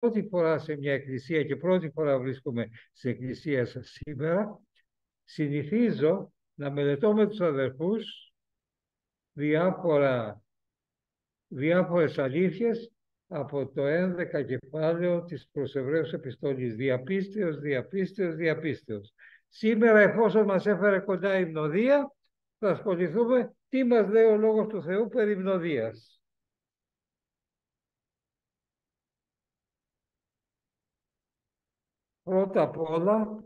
πρώτη φορά σε μια εκκλησία και πρώτη φορά βρίσκομαι στην εκκλησία σας σήμερα, συνηθίζω να μελετώ με τους αδερφούς διάφορες αλήθειες από το 11 κεφάλαιο της προς Εβραίους επιστολής. Διαπίστεως. Σήμερα, εφόσον μας έφερε κοντά η υμνοδία, θα ασχοληθούμε τι μας λέει ο Λόγος του Θεού περί υμνοδίας. Πρώτα απ' όλα,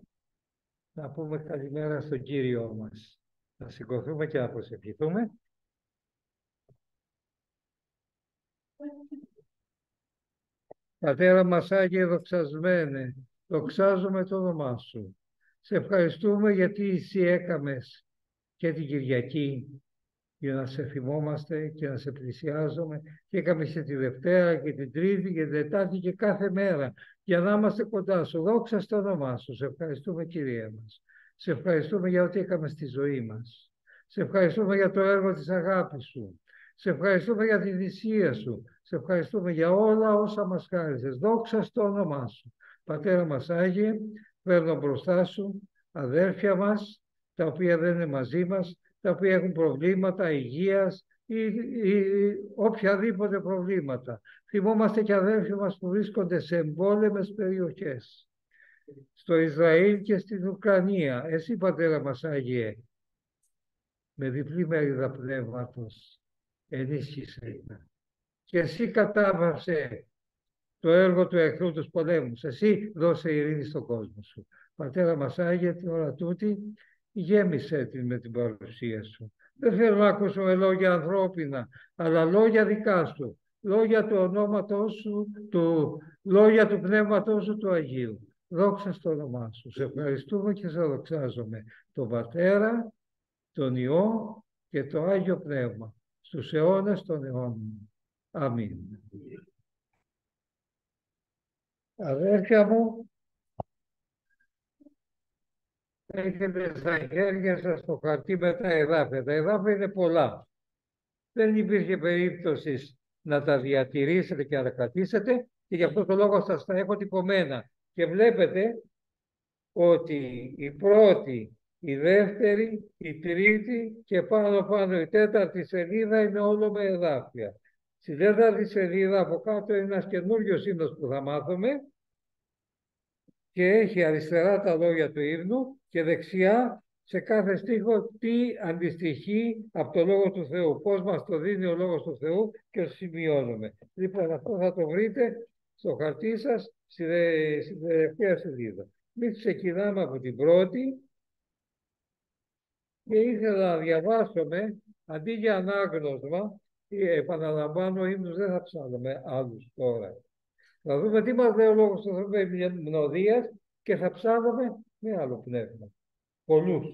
να πούμε καλημέρα στον Κύριό μας. Να σηκωθούμε και να προσευχηθούμε. Πατέρα μας Άγιε δοξασμένε, δοξάζουμε το όνομά Σου. Σε ευχαριστούμε γιατί εσύ έκαμες και την Κυριακή για να σε θυμόμαστε και να σε πλησιάζουμε, και έκαμε και τη Δευτέρα και την Τρίτη και την Τετάρτη και κάθε μέρα για να είμαστε κοντά Σου. Δόξα στο όνομά Σου. Σε ευχαριστούμε, Κύριε μας. Σε ευχαριστούμε για ό,τι έκαμε στη ζωή μας. Σε ευχαριστούμε για το έργο της αγάπης Σου. Σε ευχαριστούμε για τη θυσία Σου. Σε ευχαριστούμε για όλα όσα μας χάρισες. Δόξα στο όνομά Σου. Πατέρα μας Άγιε, παίρνω μπροστά Σου αδέρφια μας, τα οποία δεν είναι μαζί μας, τα οποία έχουν προβλήματα υγείας ή οποιαδήποτε προβλήματα. Θυμόμαστε και αδέρφια μας που βρίσκονται σε εμπόλεμες περιοχές, στο Ισραήλ και στην Ουκρανία. Εσύ, Πατέρα μας Άγιε, με διπλή μερίδα πνεύματος, ενίσχυσέ τα. Και εσύ κατάβασε το έργο του εχθρού τους πολέμους. Εσύ δώσε ειρήνη στον κόσμο Σου. Πατέρα μας Άγιε, την ώρα τούτη, γέμισε την με την παρουσία Σου. Δεν θέλω να ακούσουμε λόγια ανθρώπινα, αλλά λόγια δικά Σου. Λόγια του ονόματός Σου, λόγια του Πνεύματός Σου του Αγίου. Δόξα στο όνομά Σου. Σε ευχαριστούμε και σε δοξάζομαι. Τον Πατέρα, τον Υιό και το Άγιο Πνεύμα. Στους αιώνες των αιώνων. Αμήν. Αδέρφια μου, έχετε στα χέρια σας το χαρτί με τα εδάφια. Τα εδάφια είναι πολλά. Δεν υπήρχε περίπτωση να τα διατηρήσετε και να τα κρατήσετε, και γι' αυτό το λόγο σας τα έχω τυπωμένα. Και βλέπετε ότι η πρώτη, η δεύτερη, η τρίτη και πάνω η τέταρτη σελίδα είναι όλο με εδάφια. Στη τέταρτη σελίδα από κάτω είναι ένας καινούριος ύμνος που θα μάθουμε, και έχει αριστερά τα λόγια του ύμνου και δεξιά σε κάθε στίχο τι αντιστοιχεί από το Λόγο του Θεού, πώς μας το δίνει ο Λόγος του Θεού, και το σημειώνουμε. Λοιπόν, αυτό θα το βρείτε στο χαρτί σας, στην τελευταία σελίδα. Εμείς ξεκινάμε από την πρώτη και ήθελα να διαβάσουμε, αντί για ανάγνωσμα, επαναλαμβάνω, ύμνους δεν θα ψάχνουμε άλλους τώρα. Θα δούμε τι μας λέει ο Λόγος του Θεού με υμνοδίας και θα ψάχνουμε με άλλο πνεύμα. Πολλούς.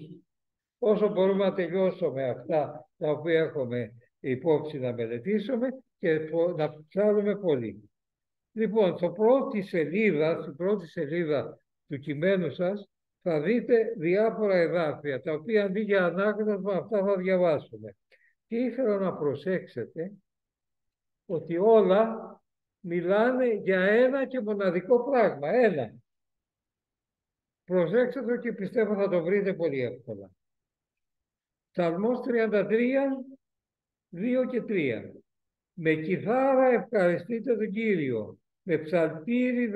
Όσο μπορούμε να τελειώσουμε αυτά τα οποία έχουμε υπόψη να μελετήσουμε και να ψάχνουμε πολύ. Λοιπόν, στην πρώτη σελίδα του κειμένου σας θα δείτε διάφορα εδάφια, τα οποία αντί για ανάγνωσμα αυτά θα διαβάσουμε. Και ήθελα να προσέξετε ότι όλα μιλάνε για ένα και μοναδικό πράγμα. Ένα. Προσέξτε το και πιστεύω θα το βρείτε πολύ εύκολα. Ψαλμός 33, 2 και 3. Με κιθάρα ευχαριστείτε τον Κύριο. Με ψαλτήρι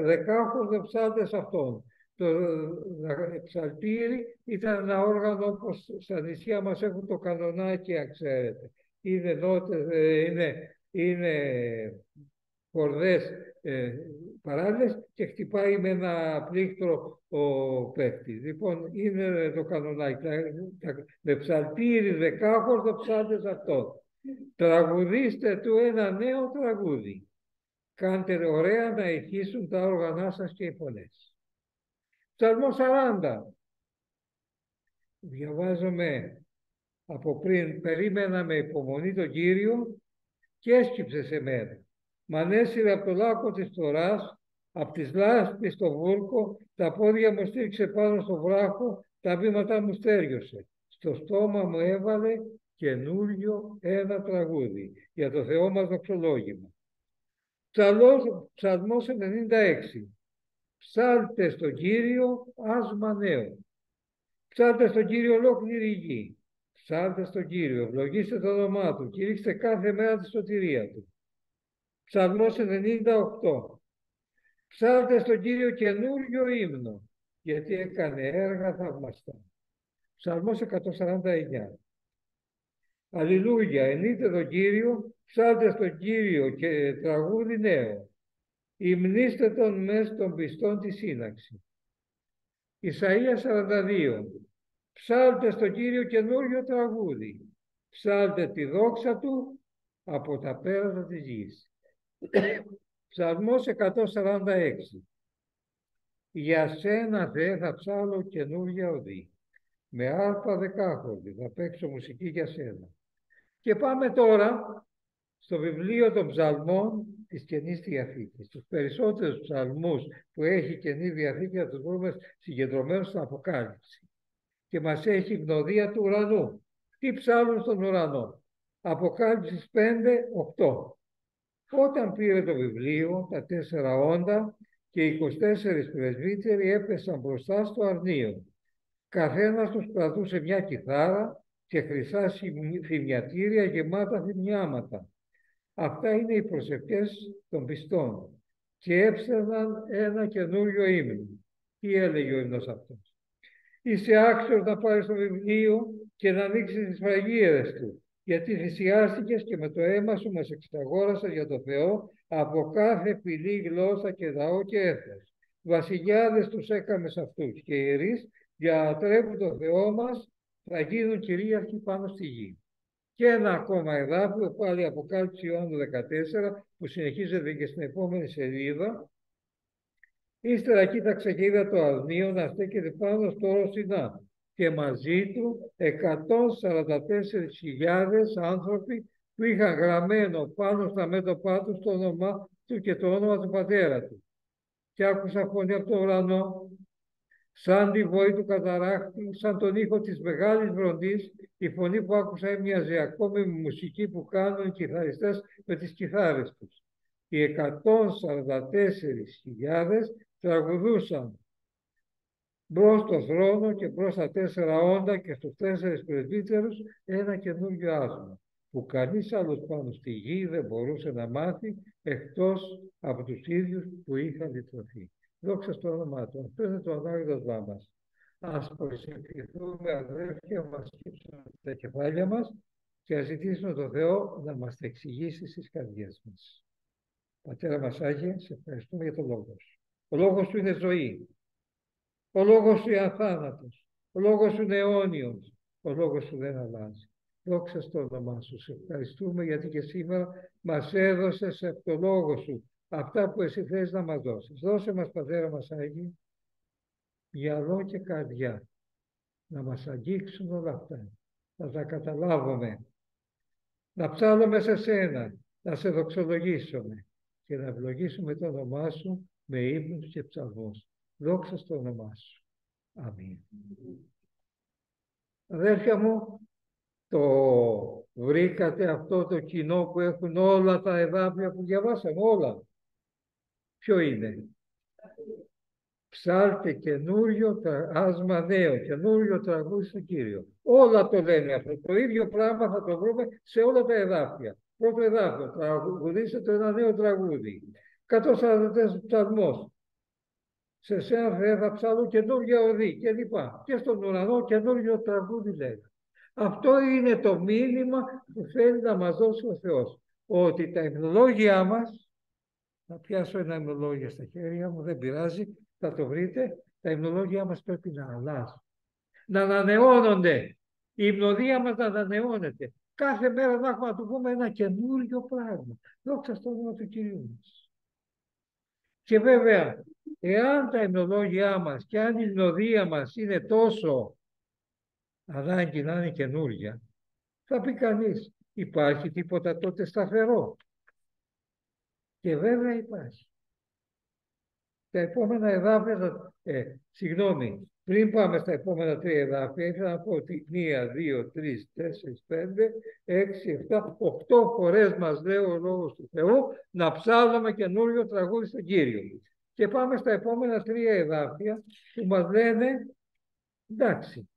δεκάχος δε ψάλτες αυτόν. Το ψαλτήρι ήταν ένα όργανο όπως στα νησιά μας έχουν το κανονάκι, αν ξέρετε. Είναι νότες, είναι κορδές παράλληλες και χτυπάει με ένα πλήκτρο ο παίκτης. Λοιπόν, είναι το κανονάκι. Με ψαλτήρι δεκάχος δε ψάλτες αυτόν. Τραγουδήστε του ένα νέο τραγούδι. Κάντε ωραία να ηχήσουν τα όργανά σας και οι φωνές. Ψαλμό 40. Διαβάζουμε από πριν. Περίμενα με υπομονή τον Κύριο και έσκυψε σε μένα. Μ' ανέσυρε από το λάκκο της φθοράς, από τις λάσπες στο βούρκο, τα πόδια μου στήριξε πάνω στο βράχο, τα βήματα μου στέριωσε. Στο στόμα μου έβαλε καινούριο ένα τραγούδι για το Θεό μας δοξολόγημα. Ψαλμός 96. Ψάλτε στον Κύριο άσμα νέο. Ψάλτε στον Κύριο ολόκληρη η γη. Ψάλτε στον Κύριο, ευλογήστε το όνομά Του, κηρύξτε κάθε μέρα τη σωτηρία Του. Ψαλμός 98. Ψάλτε στον Κύριο καινούριο ύμνο, γιατί έκανε έργα θαυμαστά. Ψαλμός 149. Αλληλούια, ενείτε τον Κύριο, ψάλτε στον Κύριο και τραγούδι νέο. Υμνήστε τον μες των πιστών τη σύναξη. Ισαΐας 42. Ψάλτε στον Κύριο καινούριο τραγούδι. Ψάλτε τη δόξα Του από τα πέρατα της γης. Ψαλμός 146. Για σένα, Θεέ, θα ψάλω καινούργια οδή. Με άρπα δεκάχορδη θα παίξω μουσική για σένα. Και πάμε τώρα στο βιβλίο των ψαλμών της Καινής Διαθήκης. Τους περισσότερους ψαλμούς που έχει η Καινή Διαθήκη θα τους βρούμε συγκεντρωμένους στην Αποκάλυψη. Και μας έχει η γνωρία του ουρανού. Τι ψάλουν στον ουρανό. Αποκάλυψης 5-8. Όταν πήρε το βιβλίο, τα 4 όντα και οι 24 πρεσβύτεροι έπεσαν μπροστά στο αρνείο. Καθένας τους κρατούσε μια κιθάρα και χρυσά θυμιατήρια γεμάτα θυμιάματα. Αυτά είναι οι προσευχές των πιστών. Και έψερναν ένα καινούριο ύμνο. Τι έλεγε ο ύμνος αυτός. Είσαι άξιος να πάρεις το βιβλίο και να ανοίξεις τις φραγίδες του, γιατί θυσιάστηκες και με το αίμα σου μας εξαγόρασες για το Θεό από κάθε φυλή, γλώσσα και λαό και έθνος. Βασιλιάδες τους έκαμες αυτούς και ιερείς για να τρέχουν το Θεό μας θα γίνουν κυρίαρχοι πάνω στη γη. Και ένα ακόμα εδάφιο, πάλι Αποκάλυψη Ιωάννου 14, που συνεχίζεται και στην επόμενη σελίδα. Ύστερα κοίταξε και είδα το αρνείο να στέκεται πάνω στο όρο Σινά και μαζί του 144.000 άνθρωποι που είχαν γραμμένο πάνω στα μέτωπά του το όνομά του και το όνομα του πατέρα του. Και άκουσα φωνή από τον ουρανό, σαν τη βοή του καταράκτη, σαν τον ήχο της μεγάλης βροντής. Η φωνή που άκουσα έμοιαζε ακόμη με μουσική που κάνουν οι κιθαριστές με τις κιθάρες τους. Οι 144.000 τραγουδούσαν μπρος στο θρόνο και μπρος στα 4 όντα και στους 4 πρεσβύτερους ένα καινούργιο άσμα, που κανείς άλλος πάνω στη γη δεν μπορούσε να μάθει εκτός από τους ίδιους που είχαν λυτρωθεί. Δόξα στο όνομά Του. Αυτό είναι το ανάγνωσμά μας. Ας προσευχηθούμε, αδέρφια, μας σκύψουμε τα κεφάλια μας και ας ζητήσουμε τον Θεό να μας τα εξηγήσει στις καρδιές μας. Πατέρα μας Άγιε, σε ευχαριστούμε για τον Λόγο Σου. Ο Λόγος Σου είναι ζωή. Ο Λόγος Σου είναι αθάνατος. Ο Λόγος Σου είναι αιώνιος. Ο Λόγος Σου δεν αλλάζει. Δόξα στο όνομά Σου. Σε ευχαριστούμε γιατί και σήμερα μας έδωσες από το Λόγο Σου αυτά που Εσύ θες να μας δώσεις. Δώσε μας, Πατέρα μας Άγιε, μυαλό και καρδιά, να μας αγγίξουν όλα αυτά, να τα καταλάβουμε, να ψάλλουμε σε Σένα, να Σε δοξολογήσουμε και να ευλογήσουμε το όνομά Σου με ύμνους και ψαλμούς. Δόξα στο όνομά Σου. Αμήν. Αδέρφια μου, το βρήκατε αυτό το κοινό που έχουν όλα τα εδάφια που διαβάσαμε, όλα. Ποιο είναι? Ψάλτε καινούριο άσμα νέο, καινούριο τραγούδι στον Κύριο. Όλα το λένε αυτό. Το ίδιο πράγμα θα το βρούμε σε όλα τα εδάφια. Πρώτο εδάφιο, τραγουδίστε το ένα νέο τραγούδι. 144 ψαλμός. Σε σένα, Θεέ, θα ψάλω καινούργια οδή και λοιπά. Και στον ουρανό καινούριο τραγούδι λέει. Αυτό είναι το μήνυμα που θέλει να μας δώσει ο Θεός. Ότι τα υμνολόγια μας, θα πιάσω ένα υμνολόγιο στα χέρια μου, δεν πειράζει, θα το βρείτε, τα υμνολόγια μας πρέπει να αλλάζουν. Να ανανεώνονται. Η υμνοδία μας να ανανεώνεται. Κάθε μέρα να έχουμε να του πούμε ένα καινούριο πράγμα. Δόξα στο όνομα του Κυρίου μας. Και βέβαια, εάν τα υμνολόγια μας και αν η υμνοδία μας είναι τόσο ανάγκη να είναι καινούρια, θα πει κανείς, υπάρχει τίποτα τότε σταθερό? Και βέβαια υπάρχει. Τα επόμενα εδάφια, Πριν πάμε στα επόμενα τρία εδάφια, ήθελα να πω ότι 1, 2, 3, 4, 5, 6, 7, 8 φορές μας λέει ο Λόγος του Θεού να ψάλουμε καινούριο τραγούδι στον Κύριο. Και πάμε στα επόμενα τρία εδάφια που μας λένε, εντάξει,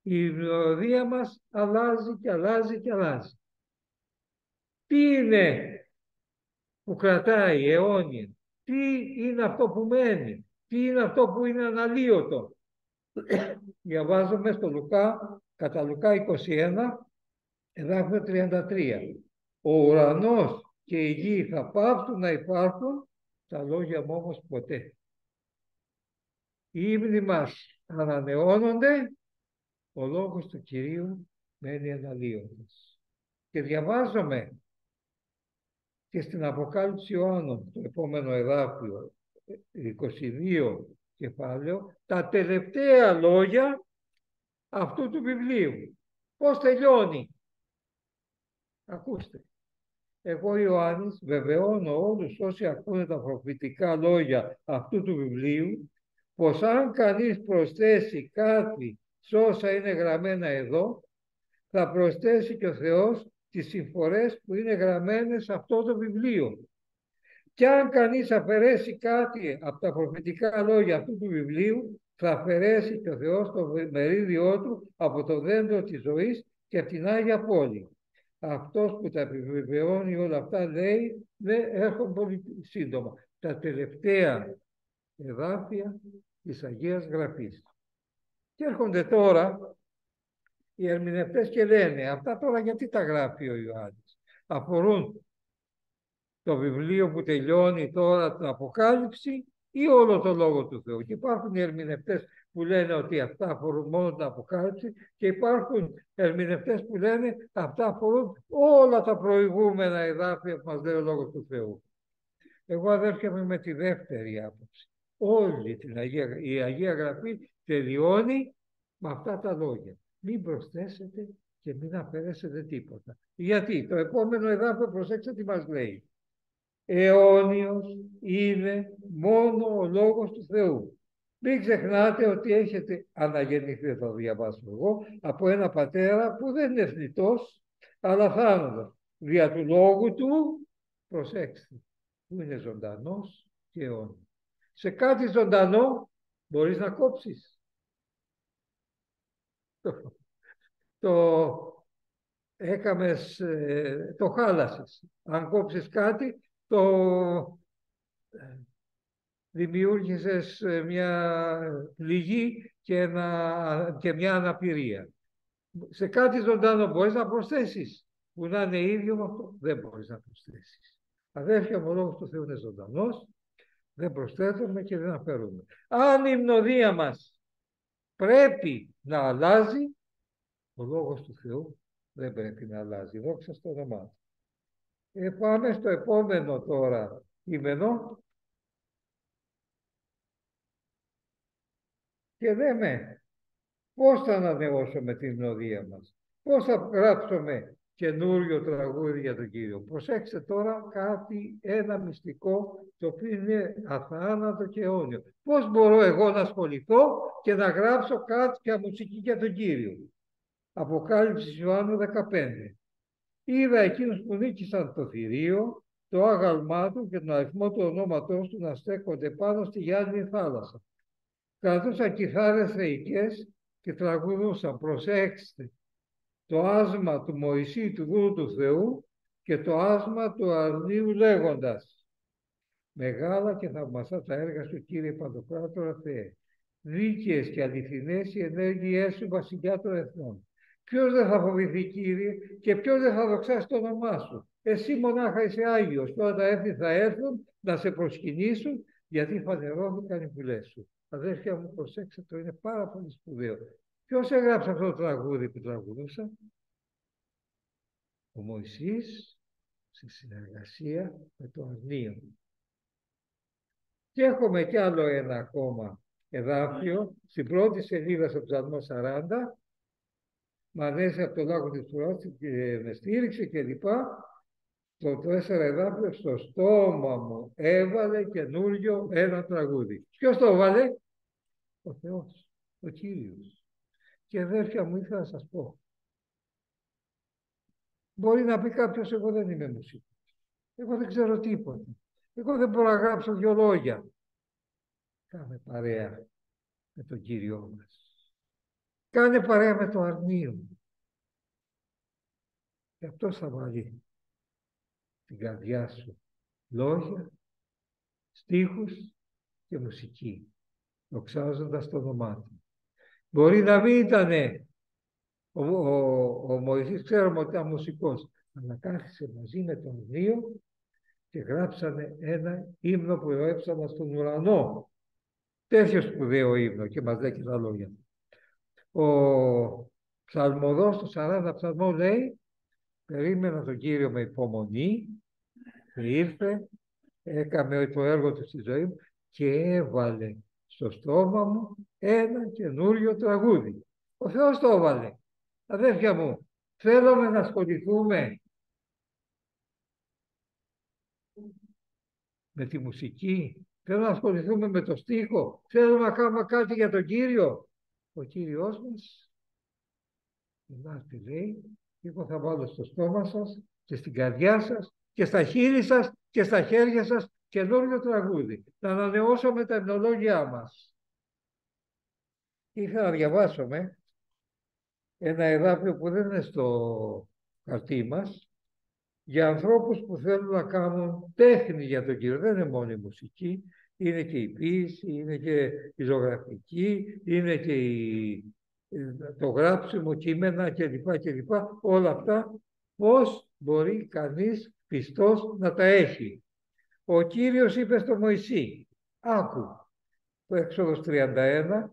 η μελωδία μας αλλάζει και αλλάζει και αλλάζει. Τι είναι που κρατάει αιώνια, τι είναι αυτό που μένει, τι είναι αυτό που είναι αναλύωτο. Διαβάζουμε στο Λουκά, κατά Λουκά 21, εδάφιο 33. Ο ουρανός και η γη θα πάψουν να υπάρχουν, τα λόγια μου όμως ποτέ. Οι ύμνοι μας ανανεώνονται, ο λόγος του Κυρίου μένει αναλύοντας. Και διαβάζουμε και στην Αποκάλυψη Ιωάννου, το επόμενο εδάφιο, 22 κεφάλαιο, τα τελευταία λόγια αυτού του βιβλίου. Πώς τελειώνει? Ακούστε. Εγώ Ιωάννης βεβαιώνω όλους όσοι ακούνε τα προφητικά λόγια αυτού του βιβλίου, πως αν κανείς προσθέσει κάτι σε όσα είναι γραμμένα εδώ, θα προσθέσει και ο Θεός τις συμφορές που είναι γραμμένες σε αυτό το βιβλίο. Και αν κανείς αφαιρέσει κάτι από τα προφητικά λόγια αυτού του βιβλίου, θα αφαιρέσει και ο Θεός το μερίδιό του από το δέντρο της ζωής και από την Άγια Πόλη. Αυτός που τα επιβεβαιώνει όλα αυτά λέει, έρχονται πολύ σύντομα, τα τελευταία εδάφια της Αγίας Γραφής. Και έρχονται τώρα οι ερμηνευτές και λένε, αυτά τώρα γιατί τα γράφει ο Ιωάννης? Αφορούν το βιβλίο που τελειώνει τώρα την Αποκάλυψη ή όλο το Λόγο του Θεού? Και υπάρχουν οι ερμηνευτές που λένε ότι αυτά αφορούν μόνο την Αποκάλυψη και υπάρχουν ερμηνευτές που λένε αυτά αφορούν όλα τα προηγούμενα εδάφια που μας λέει ο Λόγος του Θεού. Εγώ, αδέρφια μου, με τη δεύτερη άποψη. Όλη η Αγία Γραφή τελειώνει με αυτά τα λόγια. Μην προσθέσετε και μην αφαιρέσετε τίποτα. Γιατί? Το επόμενο εδάφιο, προσέξτε τι μας λέει. Αιώνιος είναι μόνο ο Λόγος του Θεού. Μην ξεχνάτε ότι έχετε αναγεννηθεί, θα το διαβάσω εγώ, από ένα πατέρα που δεν είναι θνητός, αλλά θάνατος. Δια του Λόγου του, προσέξτε, που είναι ζωντανός και αιώνιος. Σε κάτι ζωντανό μπορείς να κόψεις. Έκαμες, το χάλασες. Αν κόψεις κάτι, το δημιούργησες μια πληγή και μια αναπηρία. Σε κάτι ζωντανό μπορείς να προσθέσεις, που να είναι ίδιο με αυτό? Δεν μπορείς να προσθέσεις. Αδέρφια μου, ο Λόγος του Θεού είναι ζωντανός, δεν προσθέτουμε και δεν αφαιρούμε. Αν η μνοδία μας πρέπει να αλλάζει, ο Λόγος του Θεού δεν πρέπει να αλλάζει. Δόξα στο όνομά του. Πάμε στο επόμενο τώρα κείμενο και λέμε πώς θα ανανεώσουμε την μνοδία μας, πώς θα γράψουμε καινούριο τραγούδι για τον Κύριο. Προσέξτε τώρα ένα μυστικό το οποίο είναι αθάνατο και αιώνιο. Πώς μπορώ εγώ να ασχοληθώ και να γράψω κάποια μουσική για τον Κύριο? Αποκάλυψη Ιωάννου 15. Είδα εκείνους που νίκησαν το θηρίο, το άγαλμά του και τον αριθμό του ονόματός του να στέκονται πάνω στη γυάλινη θάλασσα. Κρατούσαν κιθάρες θεϊκές και τραγουδούσαν, προσέξτε, το άσμα του Μωυσή του δούλου του Θεού και το άσμα του αρνίου λέγοντας, μεγάλα και θαυμαστά τα έργα σου, Κύριε Παντοκράτορα Θεέ, δίκαιες και αληθινές οι ενέργειές σου, βασιλιά των εθνών. Ποιος δεν θα φοβηθεί, Κύριε, και ποιος δεν θα δοξάσει το όνομά σου? Εσύ μονάχα είσαι Άγιος, και όταν τα έθνη θα έρθουν να σε προσκυνήσουν, γιατί φανερώθηκαν οι φυλές σου. Αδέρφια μου, προσέξτε, το είναι πάρα πολύ σπουδαίο. Ποιος έγραψε αυτό το τραγούδι που τραγουδούσα? Ο Μωυσής, σε συνεργασία με το αρνείο. Και έχουμε κι άλλο ένα ακόμα εδάφιο, στην πρώτη σελίδα στο Ψαλμό 40, μ' αρέσει από το Λάκκο της Φουράς και με στήριξε και λοιπά, το 4 εδάφιο, στο στόμα μου έβαλε καινούριο ένα τραγούδι. Ποιος το έβαλε? Ο Θεός. ο Κύριος. Και αδέρφια μου, ήθελα να σας πω, μπορεί να πει κάποιος, εγώ δεν είμαι μουσικός, εγώ δεν ξέρω τίποτα, εγώ δεν μπορώ να γράψω 2 λόγια. Κάνε παρέα με τον Κύριό μας. Κάνε παρέα με το αρνείο. Και αυτός θα βάλει την καρδιά σου λόγια, στίχους και μουσική, δοξάζοντας το όνομά του. Μπορεί να μην ήταν ο Μωυσής, ξέρουμε ότι ήταν μουσικός, αλλά κάθισε μαζί με τον αρνείο και γράψανε ένα ύμνο που έψανα στον ουρανό. Τέτοιο σπουδαίο ύμνο, και μας λέει και τα λόγια. Ο ψαλμοδός του 40 ψαλμό λέει, περίμενα τον Κύριο με υπομονή, ήρθε, έκαμε το έργο του στη ζωή μου και έβαλε στο στόμα μου ένα καινούριο τραγούδι. Ο Θεός το έβαλε. Αδέρφια μου, θέλουμε να ασχοληθούμε με τη μουσική, θέλουμε να ασχοληθούμε με το στίχο, θέλουμε να κάνουμε κάτι για τον Κύριο. Ο Κύριος μας, εμάς τι λέει, εγώ θα βάλω στο στόμα σας και στην καρδιά σας και στα χείλη σας και στα χέρια σας καινούριο τραγούδι. Να ανανεώσουμε τα υμνολόγια μας. Ήθελα να διαβάσουμε ένα εδάφιο που δεν είναι στο χαρτί μας, για ανθρώπους που θέλουν να κάνουν τέχνη για τον Κύριο. Δεν είναι μόνο η μουσική, είναι και η ποίηση, είναι και η ζωγραφική, είναι και το γράψιμο κείμενα κλπ. Όλα αυτά πώς μπορεί κανείς πιστός να τα έχει. Ο Κύριος είπε στο Μωυσή, άκου, το Έξοδος 31,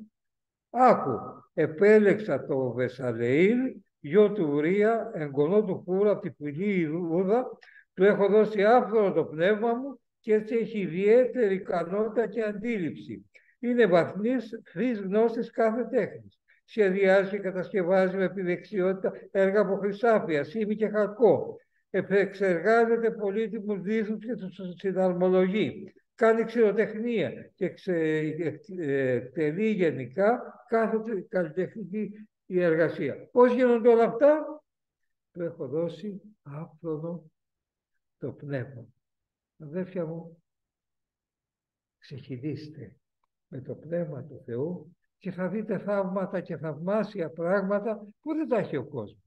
άκου, επέλεξα το Βεσαλεήλ, γιο του Ουρία, εγγονό του Χούρα, από τη φυλή Ιούδα, του έχω δώσει άφθορο το πνεύμα μου και έτσι έχει ιδιαίτερη ικανότητα και αντίληψη. Είναι βαθνής γνώσης κάθε τέχνης. Σχεδιάζει και κατασκευάζει με επιδεξιότητα έργα από χρυσάφια, ασήμι και χαλκό. Επεξεργάζεται πολύτιμους δίθους και τους συναρμολογεί. Κάνει ξηροτεχνία και εκτελεί γενικά κάθε καλλιτεχνική εργασία. Πώς γίνονται όλα αυτά? Του έχω δώσει άφθονο το πνεύμα. Αδέρφια μου, ξεχυλίστε με το πνεύμα του Θεού και θα δείτε θαύματα και θαυμάσια πράγματα που δεν τα έχει ο κόσμος.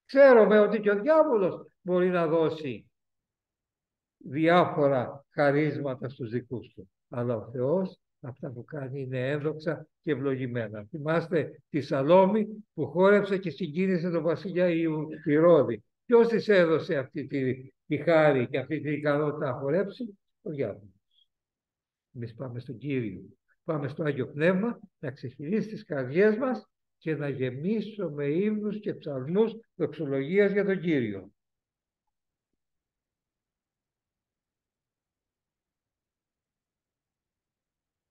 Ξέρουμε ότι και ο διάβολος μπορεί να δώσει διάφορα χαρίσματα στους δικούς του. Αλλά ο Θεός αυτά που κάνει είναι ένδοξα και ευλογημένα. Θυμάστε τη Σαλόμη που χόρεψε και συγκίνησε τον βασιλιά Ηρώδη. Ποιος της έδωσε αυτή τη χάρη και αυτή την ικανότητα να χορέψει? Ο διάβολος. Εμείς πάμε στον Κύριο. Πάμε στο Άγιο Πνεύμα να ξεχυλίσει τις καρδιές μας και να γεμίσουμε ύμνους και ψαλμούς δοξολογίας για τον Κύριο.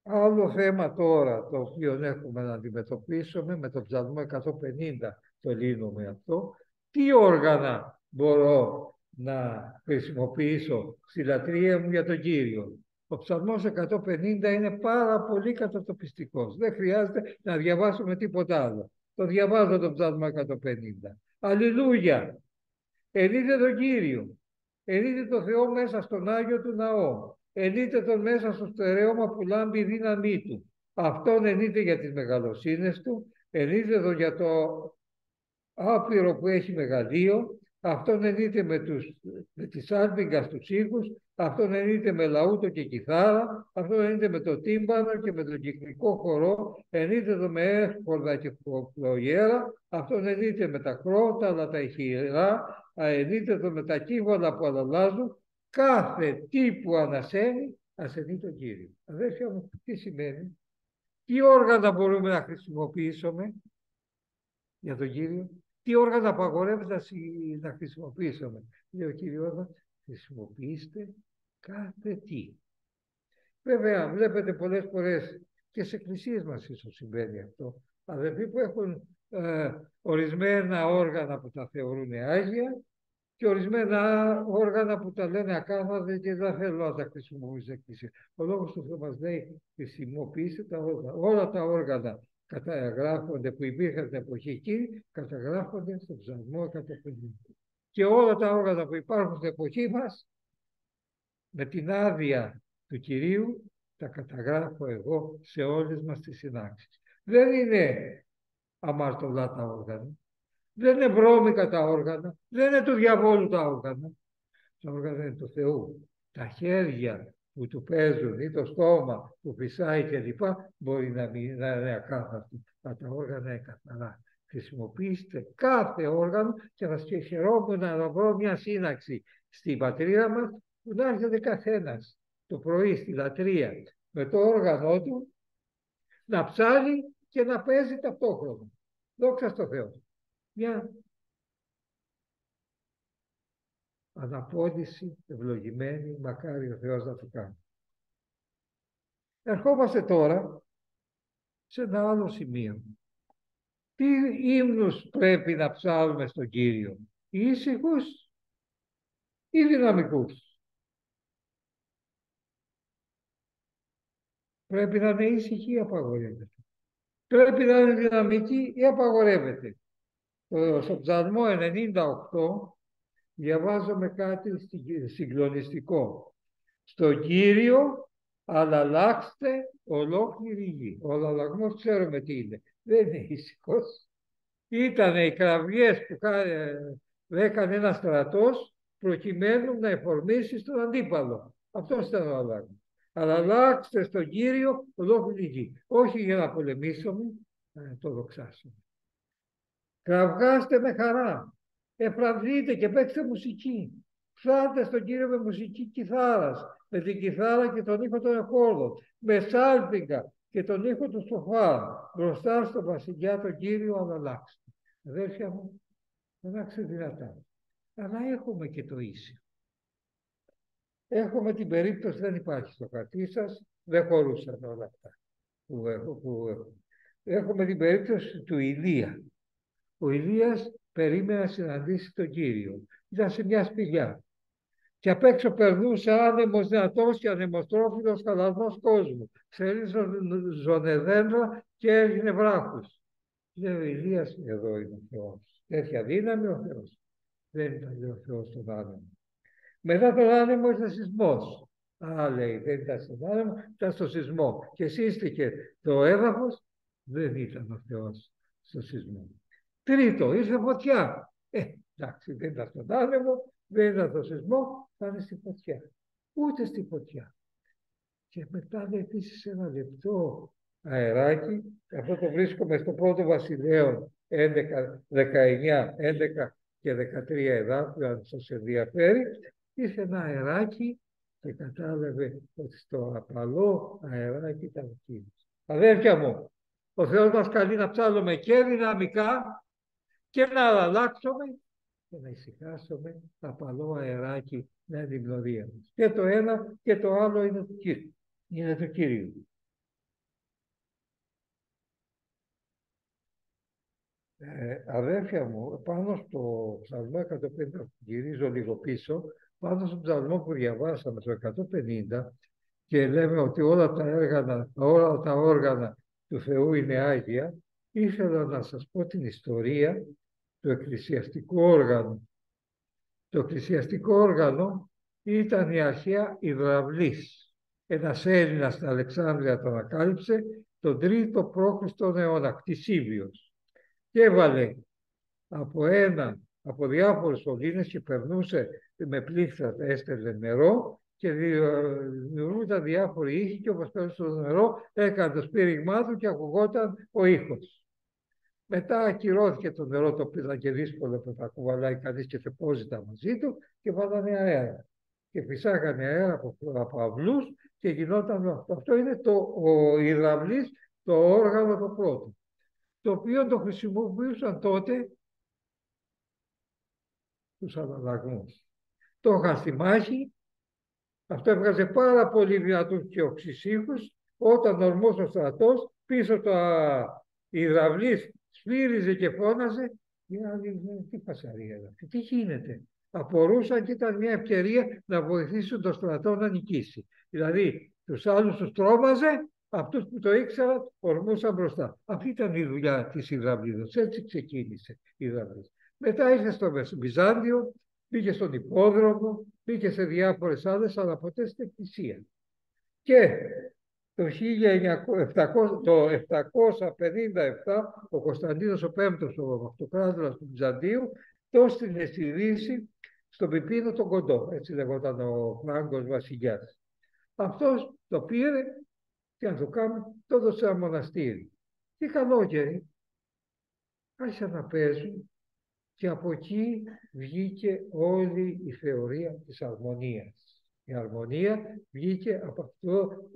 Άλλο θέμα τώρα, το οποίο έχουμε να αντιμετωπίσουμε με το ψαλμό 150, το λύνουμε αυτό. Τι όργανα μπορώ να χρησιμοποιήσω στη λατρεία μου για τον Κύριο? Ο ψαλμός 150 είναι πάρα πολύ κατατοπιστικός. Δεν χρειάζεται να διαβάσουμε τίποτα άλλο. Το διαβάζω το ψαλμό 150. Αλληλούια! Ενείτε τον Κύριο. Ενείτε τον Θεό μέσα στον Άγιο του ναό. Ενείτε τον μέσα στο στερέωμα που λάμπει η δύναμή του. Αυτόν ενείτε για τις μεγαλοσύνες του. Ενείτε τον για το άπειρο που έχει μεγαλείο. Αυτόν ενείτε με τις άλπιγγας τους ήχους. Αυτόν ενείτε με λαούτο και κιθάρα. Αυτόν ενείτε με το τύμπανο και με τον κυκλικό χορό. Ενείτε τον με εύκολα και φλογέρα. Αυτόν ενείτε με τα κρόταλα, τα ηχηρά. Ενείτε τον με τα κύβολα που αλλάζουν. Κάθε τι που ανασένει, ασθενεί τον Κύριο. Αδέρφια μου, τι σημαίνει? Τι όργανα μπορούμε να χρησιμοποιήσουμε για τον Κύριο? Τι όργανα απαγορεύεται να χρησιμοποιήσουμε? Λέει ο Κύριος μας, χρησιμοποιήστε κάθε τι. Βέβαια, βλέπετε πολλές φορές και σε εκκλησίες μας ίσως συμβαίνει αυτό. Αδερφοί που έχουν ορισμένα όργανα που τα θεωρούν άγια, και ορισμένα όργανα που τα λένε ακάθαρτα και δεν θέλω να τα χρησιμοποιήσω εκκλησία. Ο Λόγος του Θεού μας λέει χρησιμοποιήστε τα όργανα. Όλα τα όργανα καταγράφονται που υπήρχαν την εποχή εκείνη, καταγράφονται στον Ψαλμό 150. Και όλα τα όργανα που υπάρχουν στην εποχή μας, με την άδεια του Κυρίου, τα καταγράφω εγώ σε όλες μας τις συνάξεις. Δεν είναι αμαρτωλά τα όργανα. Δεν είναι βρώμικα τα όργανα, δεν είναι του διαβόλου τα όργανα. Τα όργανα είναι του Θεού. Τα χέρια που του παίζουν ή το στόμα που φυσάει κλπ. Μπορεί να είναι ακάθαρτο. Αλλά τα όργανα είναι καθαρά. Χρησιμοποιήστε κάθε όργανο και θα χαιρόμουν να βρω μια σύναξη στην πατρίδα μας που να έρχεται καθένας το πρωί στη λατρεία με το όργανο του να ψάλει και να παίζει ταυτόχρονα. Δόξα στο Θεό. Μια αναπόντηση ευλογημένη, μακάρι ο Θεός να το κάνει. Ερχόμαστε τώρα σε ένα άλλο σημείο. Τι ύμνους πρέπει να ψάλουμε στον Κύριο, ήσυχους ή δυναμικούς? Πρέπει να είναι ήσυχοι ή απαγορεύεται? Πρέπει να είναι δυναμικοί ή απαγορεύεται? Στο Ψαλμό 98 διαβάζουμε κάτι συγκλονιστικό. Στον Κύριο αλλάξτε ολόκληρη γη. Ο αλλαγμός ξέρουμε τι είναι. Δεν είναι ήσυχος. Ήτανε οι κραυγές που έκανε ένας στρατός προκειμένου να εφορμήσει στον αντίπαλο. Αυτός ήταν ο αλλαγμός. Αλλά αλλάξτε στον Κύριο ολόκληρη γη. Όχι για να πολεμήσουμε, να το δοξάσουμε. Κραυγάστε με χαρά. Εφρανθείτε και παίξτε μουσική. Ψάλτε στον Κύριο με μουσική κιθάρας, με την κιθάρα και τον ήχο των εχόρδων, με σάλπιγγα και τον ήχο του σοφάρ, μπροστά στον βασιλιά τον Κύριο αλλάξτε. Αδέρφια μου, αλλάξτε δυνατά. Αλλά έχουμε και το ίσιο. Έχουμε την περίπτωση, δεν υπάρχει στο χαρτί σας, δεν χωρούσαν όλα αυτά που έχουμε. Έχουμε την περίπτωση του Ηλία. Ο Ηλίας περίμενε να συναντήσει τον Κύριο. Ήταν σε μια σπηλιά. Και απ' έξω περνούσε άνεμος δυνατός και ανεμοστρόφιλος χαλαρός κόσμου. Ξερίζωνε δέντρα και έγινε βράχους. Λέει ο Ηλίας, εδώ είναι ο Θεός. Τέτοια δύναμη ο Θεός. Δεν ήταν ο Θεός στον άνεμο. Μετά τον άνεμο ήταν σεισμός. Λέει, δεν ήταν στον άνεμο, ήταν στο σεισμό. Και σύστηκε το έδαφος, δεν ήταν ο Θεός στο σεισμό. Τρίτο, ήρθε φωτιά. Εντάξει, δεν ήταν στον άνεμο, δεν ήταν στο σεισμό, θα είναι στη φωτιά. Ούτε στη φωτιά. Και μετά λέει επίσης ένα λεπτό αεράκι, αυτό το βρίσκομαι στο πρώτο Βασιλέων 19, 11 και 13 εδάφιο, αν σας ενδιαφέρει, ήρθε ένα αεράκι και κατάλαβε ότι στο απαλό αεράκι ήταν εκείνος. Αδέρφια μου, ο Θεός μας καλεί να ψάλουμε και δυναμικά και να αλλάξουμε και να ησυχάσουμε απαλό αεράκι να είναι η μνοδία μας. Και το ένα και το άλλο είναι το Κύριο. Είναι το Κύριο. Αδέρφια μου, πάνω στο Ψαλμό 150, γυρίζω λίγο πίσω, πάνω στο Ψαλμό που διαβάσαμε στο 150 και λέμε ότι όλα τα όργανα του Θεού είναι άγια, ήθελα να σας πω την ιστορία του εκκλησιαστικού όργανου. Το εκκλησιαστικό όργανο ήταν η αρχαία υδραυλής. Ένας Έλληνας στην Αλεξάνδρεια το ανακάλυψε τον 3ο π.Χ. αιώνα, Κτησίβιος. Και έβαλε από διάφορες σωλήνες και περνούσε με πλήκτρα, έστελνε νερό και δημιουργούνταν διάφοροι ήχοι και όπως πέρασε το νερό έκανε το σπήριγμά του και ακουγόταν ο ήχος. Μετά ακυρώθηκε το νερό, το οποίο ήταν και δύσκολο που θα κουβαλάει κανείς και τεπόζητα μαζί του και βάλανε αέρα. Και φυσάγανε αέρα από αυλούς και γινόταν αυτό. Αυτό είναι ο υδραυλής, το όργανο το πρώτο, το οποίο το χρησιμοποιούσαν τότε τους αναλλαγμούς. Το είχαν στη μάχη, αυτό έβγαζε πάρα πολύ δυνατούς και οξυσύχους, όταν ορμός ο στρατός πίσω το υδραυλής σφύριζε και φώναζε, οι άλλοι λένε τι πασαρία, τι γίνεται. απορούσαν και ήταν μια ευκαιρία να βοηθήσουν τον στρατό να νικήσει. Δηλαδή, τους άλλους τους τρόμαζε, αυτούς που το ήξεραν ορμούσαν μπροστά. Αυτή ήταν η δουλειά της Ιδραυλίδος. Έτσι ξεκίνησε η Ιδραυλίδος. Μετά ήρθε στο Βυζάντιο, πήγε στον Ιππόδρομο, πήγε σε διάφορες άλλες, αλλά ποτέ στην Εκκλησία. Και το 757 ο Κωνσταντίνος ο Πέμπτος, ο αυτοκράτορας του Βυζαντίου, το έστειλε στη Δύση στον Πιπίνο τον Κοντό, έτσι λεγόταν ο Φράγκος βασιλιάς. Αυτός το πήρε και να το κάνει, το έδωσε σε ένα μοναστήρι. Και καλόγεροι άρχισαν να παίζουν και από εκεί βγήκε όλη η θεωρία της αρμονίας. Η αρμονία βγήκε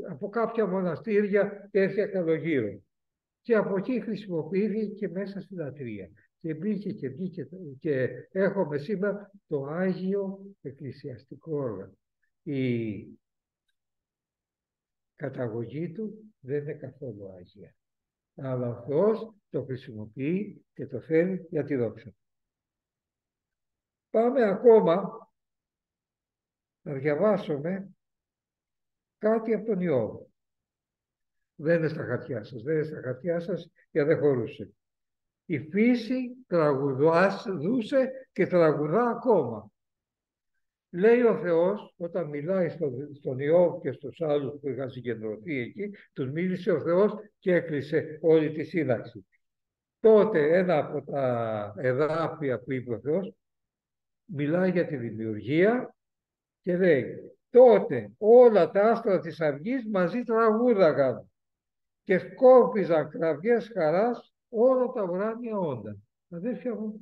από κάποια μοναστήρια τέτοια καλογύρω. Και από εκεί χρησιμοποιήθηκε και μέσα στη λατρεία. Και μπήκε και βγήκε και έχουμε σήμερα το Άγιο Εκκλησιαστικό όργανο. Η καταγωγή του δεν είναι καθόλου Άγια. Αλλά ο Θεός το χρησιμοποιεί και το φέρει για τη δόξα. Πάμε ακόμα να διαβάσουμε κάτι από τον Ιώβ. Δεν είναι στα χαρτιά σας, δεν είναι στα χαρτιά σας γιατί δεν χωρούσε. Η φύση τραγουδούσε και τραγουδά ακόμα. Λέει ο Θεός, όταν μιλάει στον Ιώβ και στους άλλους που είχαν συγκεντρωθεί εκεί, τους μίλησε ο Θεός και έκλεισε όλη τη σύνταξη. Τότε ένα από τα εδάφια που είπε ο Θεός, μιλάει για τη δημιουργία και λέει, τότε όλα τα άστρα της αυγής μαζί τραγούδαγαν και σκόρπιζαν κραυγές χαράς όλα τα ουράνια όντα. Αδέρφια μου,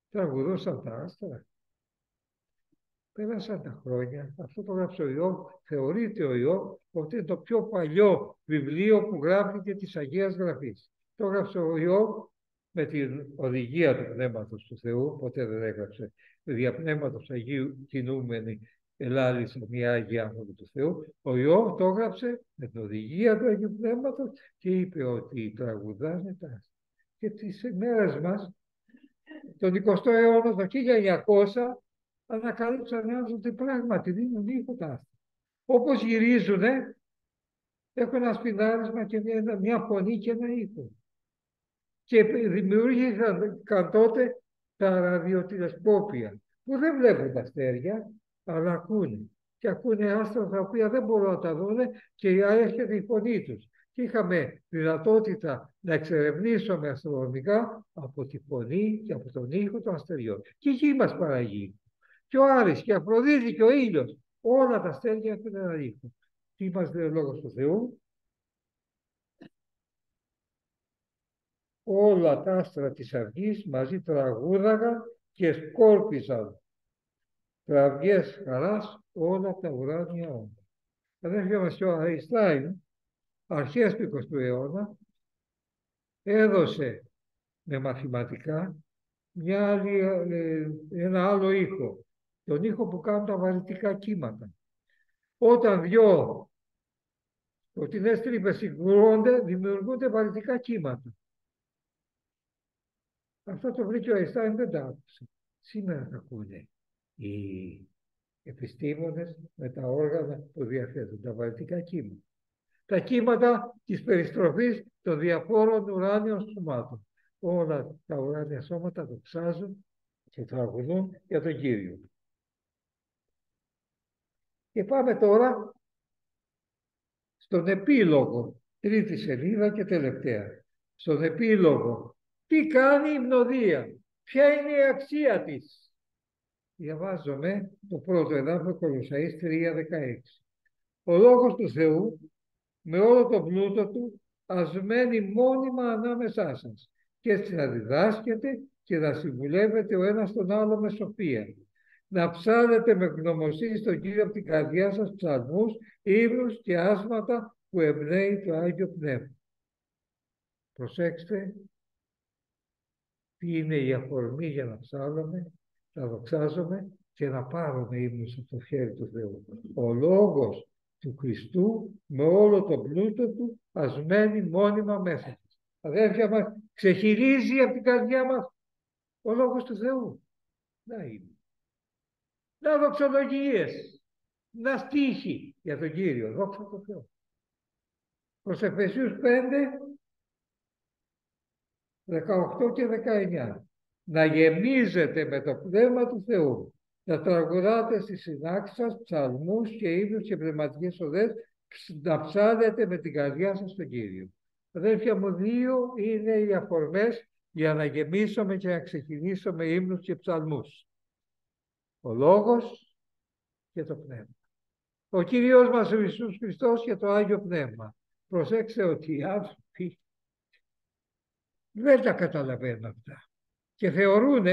τραγουδούσαν τα άστρα. Πέρασαν τα χρόνια, αυτό το γράψε ο Ιώβ, θεωρείται ο Ιώβ ότι είναι το πιο παλιό βιβλίο που γράφηκε της Αγίας Γραφής. Το έγραψε ο Ιώβ με την οδηγία του Πνεύματος του Θεού, ποτέ δεν έγραψε δια Πνεύματος Αγίου κινούμενη ελάλησα μια Αγία άνθρωπο του Θεού. Ο Ιώβ το έγραψε με την οδηγία του Αγίου Πνεύματος και είπε ότι τραγουδάνε τα άστρα. Και τις μέρες μας, τον 20ο αιώνα, το 1900, ανακαλύψαν ότι πράγματι δίνουν ήχο τα άστρα. Όπως γυρίζουνε, έχουν ένα σπινάρισμα και μια φωνή και ένα ήχο. Και δημιούργησαν τότε τα ραδιοτηλεσκόπια, που δεν βλέπουν τα αστέρια, αλλά ακούνε. Και ακούνε άστρα τα οποία δεν μπορούν να τα δουν και έρχεται η φωνή τους. Και είχαμε δυνατότητα να εξερευνήσουμε αστρονομικά από τη φωνή και από τον ήχο των αστεριών. Και η γη μας παραγεί. Και ο Άρης και η Αφροδίτη και ο ήλιος, όλα τα αστέρια έχουν ένα ήχο. Τι μας λέει ο Λόγος του Θεού? Όλα τα άστρα της αυγής μαζί τραγούδαγαν και σκόρπιζαν κραυγές χαράς όλα τα ουράνια όντα. Αδέρφια μας, ο Αϊνστάιν, αρχές του 20ου αιώνα, έδωσε με μαθηματικά ένα άλλο ήχο. Τον ήχο που κάνουν τα βαρυτικά κύματα. Όταν δυο σκοτεινές τρύπες συγκρούονται, δημιουργούνται βαρυτικά κύματα. Αυτό το βρήκε ο Αϊνστάιν, δεν τα άκουσε. Σήμερα τα ακούνε οι επιστήμονες με τα όργανα που διαθέτουν, τα βαρυτικά κύματα. Τα κύματα της περιστροφής των διαφόρων ουράνιων σωμάτων. Όλα τα ουράνια σώματα δοξάζουν και τραγουδούν για τον Κύριο. Και πάμε τώρα στον επίλογο, τρίτη σελίδα και τελευταία. Στον επίλογο, τι κάνει η υμνοδία, ποια είναι η αξία της. Διαβάζομαι το πρώτο εδάφιο Κολοσσαείς 3:16. Ο Λόγος του Θεού με όλο το πλούτο του ας μένει μόνιμα ανάμεσά σας και έτσι να διδάσκετε και να συμβουλεύετε ο ένας τον άλλο με σοφία. Να ψάλετε με γνωμοσύνη στον Κύριο από την καρδιά σας ψαλμούς, ύμνους και άσματα που εμπνέει το Άγιο Πνεύμα. Προσέξτε τι είναι η αφορμή για να ψάλουμε, να δοξάζουμε και να πάρουμε ύμνους από το χέρι του Θεού. Ο Λόγος του Χριστού με όλο το πλούτο του ας μένει μόνιμα μέσα της. Αδέρφια μας, ξεχειρίζει από την καρδιά μας ο Λόγος του Θεού. Να είναι. να δοξολογίες, να στίχοι για τον Κύριο. Δόξα τω Θεώ. Προς Εφεσίους 5, 18 και 19. Να γεμίζετε με το Πνεύμα του Θεού, να τραγουδάτε στις συνάξεις σας ψαλμούς και ύμνους και πνευματικές οδές, να ψάλετε με την καρδιά σας τον Κύριο. Αδέρφια μου, δύο είναι οι αφορμές για να γεμίσουμε και να ξεκινήσουμε ύμνους και ψαλμούς. Ο Λόγος και το Πνεύμα. Ο Κύριος μας ο Ιησούς Χριστός και το Άγιο Πνεύμα. Προσέξτε ότι οι άνθρωποι δεν τα καταλαβαίνουν αυτά και θεωρούν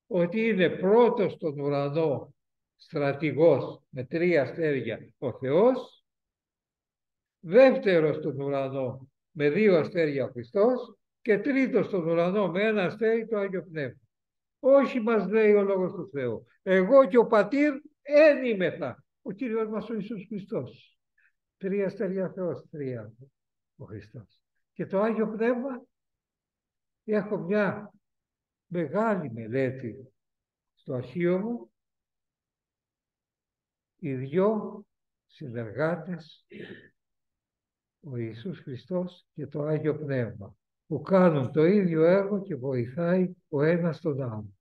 ότι είναι πρώτος στον ουρανό στρατηγός με 3 αστέρια ο Θεός, δεύτερος στον ουρανό με 2 αστέρια ο Χριστός και τρίτος στον ουρανό με 1 αστέρι το Άγιο Πνεύμα. Όχι, μας λέει ο Λόγος του Θεού. Εγώ και ο Πατήρ εν είμεθα. Ο Κύριος μας ο Ιησούς Χριστός. 3 αστέρια Θεός, 3 ο Χριστός. Και το Άγιο Πνεύμα, έχω μια μεγάλη μελέτη στο αρχείο μου, οι 2 συνεργάτες, ο Ιησούς Χριστός και το Άγιο Πνεύμα, που κάνουν το ίδιο έργο και βοηθάει ο ένας τον άλλο.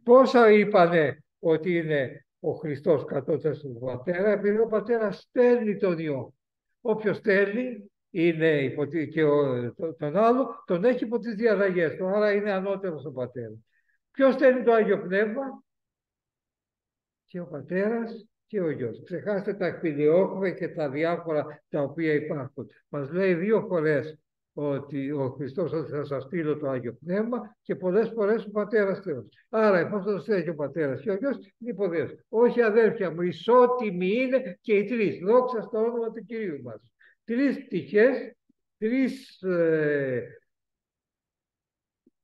Πόσα είπανε ότι είναι ο Χριστός κατώτερος του Πατέρα, επειδή ο Πατέρας στέλνει τον Υιό. Όποιος στέλνει είναι και τον άλλο τον έχει υπό τις διαταγές του, άρα είναι ανώτερος ο Πατέρας. Ποιος στέλνει το Άγιο Πνεύμα? Και ο Πατέρας και ο Υιός. Ξεχάστε τα κτηνιόκρουα και τα διάφορα τα οποία υπάρχουν. Μας λέει 2 φορές ότι ο Χριστός ότι θα σας στείλω το Άγιο Πνεύμα και πολλές φορές ο Πατέρας Θεός. Άρα εφόσον το στέλνει ο Πατέρας και ο Υιός είναι υποδέσεις. Όχι, αδέρφια μου, ισότιμοι είναι και οι 3. Δόξα στο όνομα του Κυρίου μας. 3 πτυχές, 3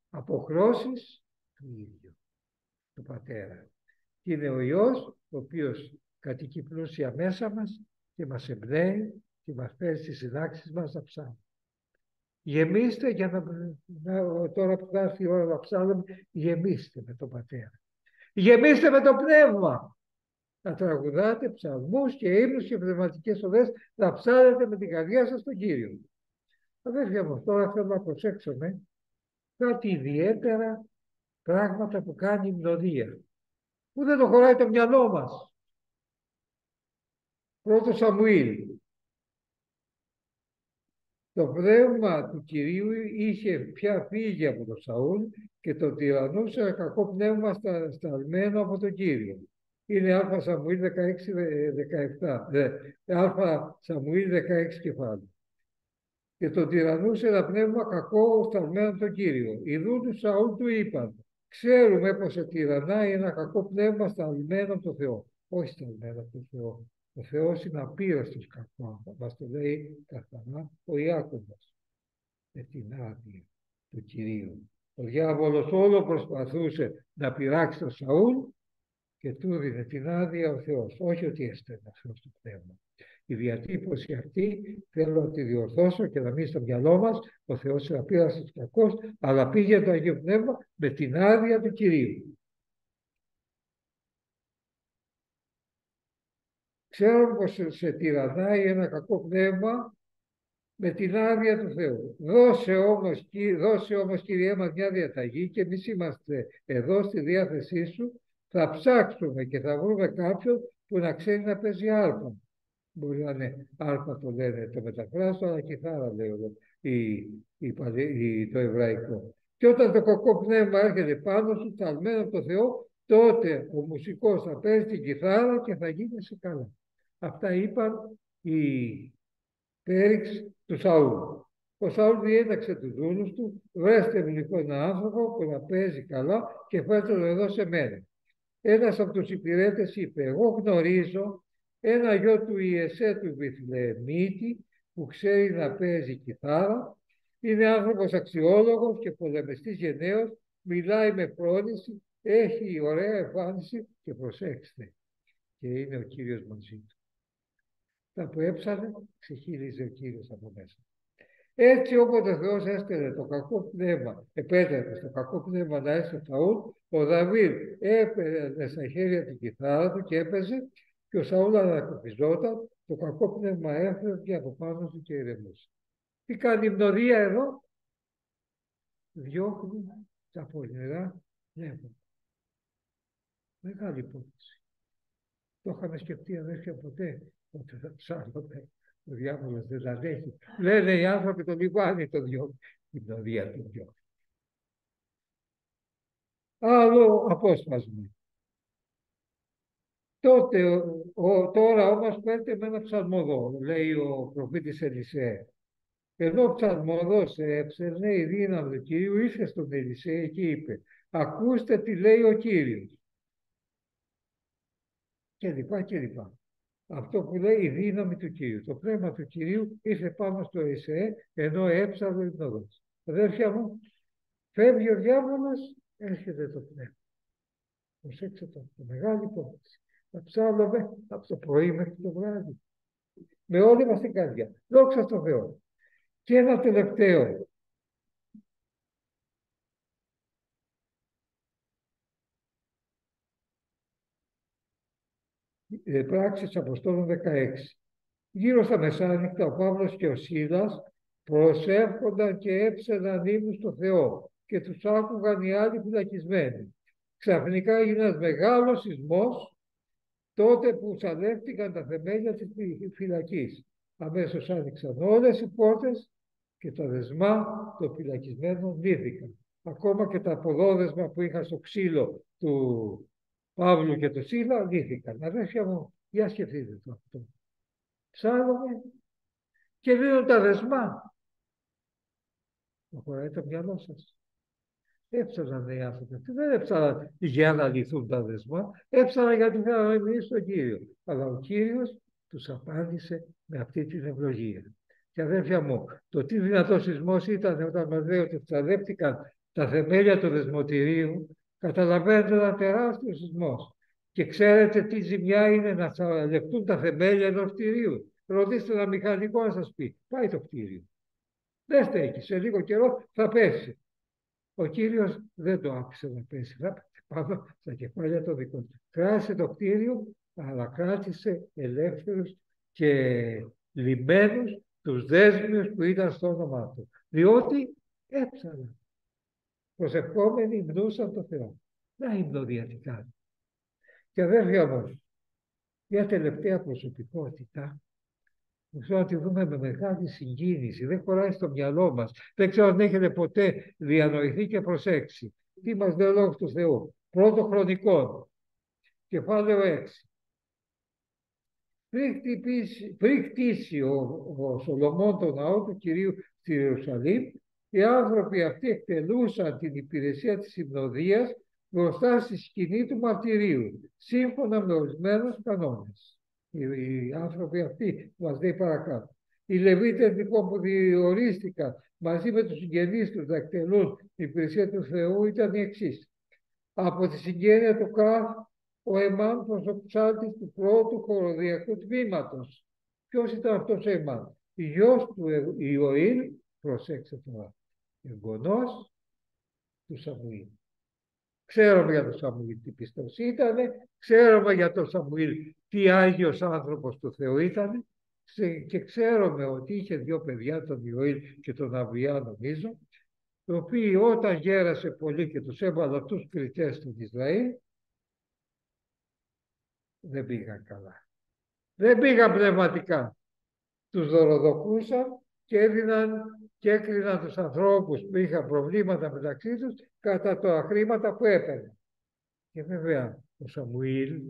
αποχρώσεις του ίδιου, του Πατέρα. Και είναι ο Υιός, ο οποίος κατοικεί πλούσια μέσα μας και μας εμπνέει και μας φέρει στις συνάξεις μας να ψάχνουμε. Γεμίστε για τώρα που θα έρθει η ώρα να ψάχνουμε, γεμίστε με τον Πατέρα. Γεμίστε με το Πνεύμα. Να τραγουδάτε ψαλμούς και ύμνους και πνευματικές οδές, να ψάλετε με την καρδιά σας τον Κύριο. Αδέρφια μου, τώρα θέλω να προσέξουμε κάτι ιδιαίτερα πράγματα που κάνει η μνοδία, που δεν το χωράει το μυαλό μας. Πρώτο Σαμουήλ. Το πνεύμα του Κυρίου είχε πια φύγει από τον Σαούλ και τον τυραννούσε ένα κακό πνεύμα σταλμένο από τον Κύριο. Είναι Α Σαμουήλ 16-17. Α Σαμουήλ 16 κεφάλαιο. Και τον τυραννούσε ένα πνεύμα κακό σταλμένο από τον Κύριο. Ιδού του Σαούλ του είπαν: ξέρουμε πως σε τυραννάει ένα κακό πνεύμα σταλμένο από τον Θεό. Όχι σταλμένο από τον Θεό. Ο Θεός είναι απείραστος κακό. Μας το λέει καθαρά ο Ιάκωβος. Με την άδεια του Κυρίου. Ο διάβολος όλο προσπαθούσε να πειράξει τον Σαούλ και του δίνει την άδεια ο Θεός. Όχι ότι έστελνε ο Θεός το πνεύμα. Η διατύπωση αυτή θέλω να τη διορθώσω και να μην στο μυαλό μας. Ο Θεός είναι απείραστος κακός, αλλά πήγε το Αγίο Πνεύμα με την άδεια του Κυρίου. Ξέρω πως σε τυραννάει ένα κακό πνεύμα με την άδεια του Θεού. Δώσε όμως Κυριέ μας μια διαταγή και εμείς είμαστε εδώ στη διάθεσή σου. Θα ψάξουμε και θα βρούμε κάποιον που να ξέρει να παίζει άρπα. Μπορεί να είναι άρπα το λένε το μεταφράστο, αλλά κιθάρα λέει το εβραϊκό. Και όταν το κακό πνεύμα έρχεται πάνω σου, ταλμένο από το Θεό, τότε ο μουσικός θα παίζει την κιθάρα και θα γίνεσαι καλά. Αυτά είπαν οι πέριξ του Σαούλ. Ο Σαούλ διέταξε τους δούλους του: βρέστε μου λοιπόν έναν άνθρωπο που να παίζει καλά και φέρτε τον εδώ σε μένα. Ένας από τους υπηρέτες είπε: εγώ γνωρίζω ένα γιο του Ιεσέ του Βιθλεεμίτη που ξέρει να παίζει κιθάρα, είναι άνθρωπος αξιόλογος και πολεμιστής γενναίος, μιλάει με φρόνηση, έχει ωραία εμφάνιση και προσέξτε, και είναι ο Κύριος μαζί του. Τα που έψανε, ξεχύλιζε ο Κύριος από μέσα. Έτσι όποτε ο Θεός έστελνε το κακό πνεύμα, επέτρεπε στο κακό πνεύμα να έρθει στο Σαούλ, Ο Δαβίδ έπαιρνε στα χέρια την κιθάρα του και έπαιζε και ο Σαούλ ανακουφιζόταν, το κακό πνεύμα έφευγε από πάνω του και ηρεμούσε. Τι κάνει η υμνοδία εδώ? Διώχνει τα πονηρά πνεύματα. Μεγάλη υπόθεση. Το είχαμε σκεφτεί, αδέρφια, ποτέ ότι θα ψάχνονται. Ο διάβολος δεν τα αντέχει. Λένε οι άνθρωποι το λιβάνι το διώχνει. Η υμνοδία το διώχνει. Άλλο απόσπασμα. Τώρα όμως παίρνετε με ένα ψαλμοδό, λέει ο προφήτης Ελισέα. Εδώ ο ψαλμοδός έψερνε, η δύναμη του Κυρίου ήρθε στον Ελισέα και είπε, ακούστε τι λέει ο Κύριος. Και λοιπά και λοιπά. Αυτό που λέει η δύναμη του Κυρίου. Το πνεύμα του Κυρίου ήρθε πάνω στο Ελισέα, ενώ έψαρε ο υμνοδός. Αδέρφια μου, φεύγει ο διάβολος, έρχεται το πνεύμα. Προσέξτε το μεγάλη υπόθεση. Θα ψάλλουμε από το πρωί μέχρι το βράδυ. Με όλη μας την καρδιά. Δόξα στον Θεό. Και ένα τελευταίο. Πράξεις Αποστόλων 16. Γύρω στα μεσάνυχτα ο Παύλος και ο Σίλας προσεύχονταν και έψαιναν ύμνους στο Θεό και τους άκουγαν οι άλλοι φυλακισμένοι. Ξαφνικά έγινε ένας μεγάλος σεισμός τότε που σαλεύτηκαν τα θεμέλια της φυλακής. Αμέσως άνοιξαν όλες οι πόρτες και τα δεσμά των φυλακισμένων λύθηκαν. Ακόμα και τα αποδόδεσμα που είχαν στο ξύλο του Παύλου και του Σίλα λύθηκαν. Αδέρφια μου, για σκεφτείτε το αυτό. Ψάρουμε και λύνουν τα δεσμά. Προχωράει το μυαλό σας. Έψαναν οι άνθρωποι. Δεν έψαναν για να λυθούν τα δεσμά. Έψαναν γιατί θέλουν να μιλήσουν στον Κύριο. Αλλά ο Κύριος τους απάντησε με αυτή την ευλογία. Και αδέρφια μου, το τι δυνατό σεισμός ήταν όταν μας λέει ότι ψαρεύτηκαν τα θεμέλια του δεσμοτηρίου, καταλαβαίνετε ένα τεράστιο σεισμός. Και ξέρετε τι ζημιά είναι να ψαρευτούν τα θεμέλια ενός κτηρίου. Ρωτήστε ένα μηχανικό να σας πει. Πάει το κτίριο. Δεν στέκει. Σε λίγο καιρό θα πέσει. Ο Κύριος δεν το άφησε να πέσει. Θα πέσει πάνω στα κεφάλια των δικών του. Κράτησε το κτίριο, αλλά κράτησε ελεύθερους και λυμμένους τους δέσμιους που ήταν στο όνομά του. Διότι έψαναν. Προσευχόμενοι υμνούσαν το Θεό. Να υμνοδιατικά. Και αδέρφια μου, μια τελευταία προσωπικότητα που θέλω να τη δούμε με μεγάλη συγκίνηση. Δεν χωράει στο μυαλό μας. Δεν ξέρω αν έχετε ποτέ διανοηθεί και προσέξει. Τι μας λέει ο Λόγος του Θεού. Πρώτο Χρονικών, κεφάλαιο 6. Πριν χτίσει ο Σολομών τον ναό του Κυρίου στη Ιερουσαλήμ, οι άνθρωποι αυτοί εκτελούσαν την υπηρεσία της υμνοδίας μπροστά στη σκηνή του μαρτυρίου, σύμφωνα με ορισμένους κανόνες. Οι άνθρωποι αυτοί μας λέει παρακάτω. Οι Λεβίτες λοιπόν που διορίστηκαν μαζί με τους συγγενείς τους να εκτελούν την υπηρεσία του Θεού ήταν οι εξής. Από τη συγγένεια του Κάθ, ο Εμάν προσωπψάτης του πρώτου χοροδιακού τμήματος. Ποιος ήταν αυτός ο Εμάν? Γιος του Ιωήλ, προσέξτε τώρα, εγγονός του Σαμουήλ. Ξέρουμε για τον Σαμουήλ τι πιστός ήταν, ξέρουμε για τον Σαμουήλ τι άγιος άνθρωπος του Θεού ήταν και ξέρουμε ότι είχε δύο παιδιά, τον Ιωήλ και τον Αβιά νομίζω, οι οποίοι όταν γέρασε πολύ και τους έβαλαν αυτούς κριτές του Ισραήλ, δεν πήγαν καλά. Δεν πήγαν πνευματικά. Τους δωροδοκούσαν και έδιναν και έκριναν τους ανθρώπους που είχαν προβλήματα μεταξύ τους κατά τα χρήματα που έπαιρνε. Και βέβαια ο Σαμουήλ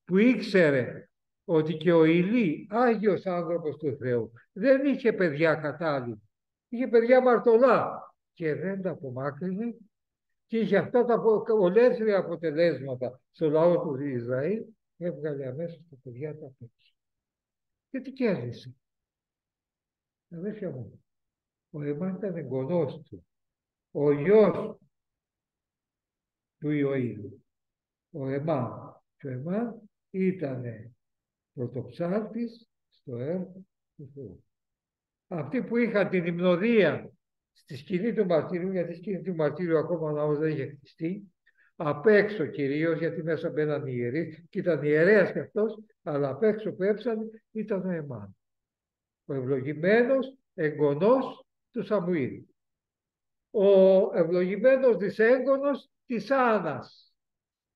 που ήξερε ότι και ο Ηλί, άγιος άνθρωπος του Θεού, δεν είχε παιδιά κατάλληλα. Είχε παιδιά μαρτωλά και δεν τα απομάκρυνε και είχε αυτά τα ολέθρια αποτελέσματα στο λαό του Ισραήλ, έβγαλε αμέσως τα παιδιά τα πίσω. Και τι κέρδισε? Αδέρφια μου, ο Εμάν ήταν εγγονός του, ο γιος του Ιωήλ. Ο Εμάν. Και ο Εμάν ήταν πρωτοψάλτης στο έργο του Θεού. Αυτοί που είχαν την υμνοδία στη σκηνή του μαρτύριου, γιατί στη σκηνή του μαρτύριου ακόμα ο ναός δεν είχε χτιστεί, Απ' έξω κυρίως, γιατί μέσα μπαίναν οι ιερείς, και ήταν ιερέας κι αυτός, αλλά απ' έξω που έψανε ήταν ο Εμάν, ο ευλογημένος εγγονός του Σαμουήλ, ο ευλογημένος δυσέγγονος της Άννας.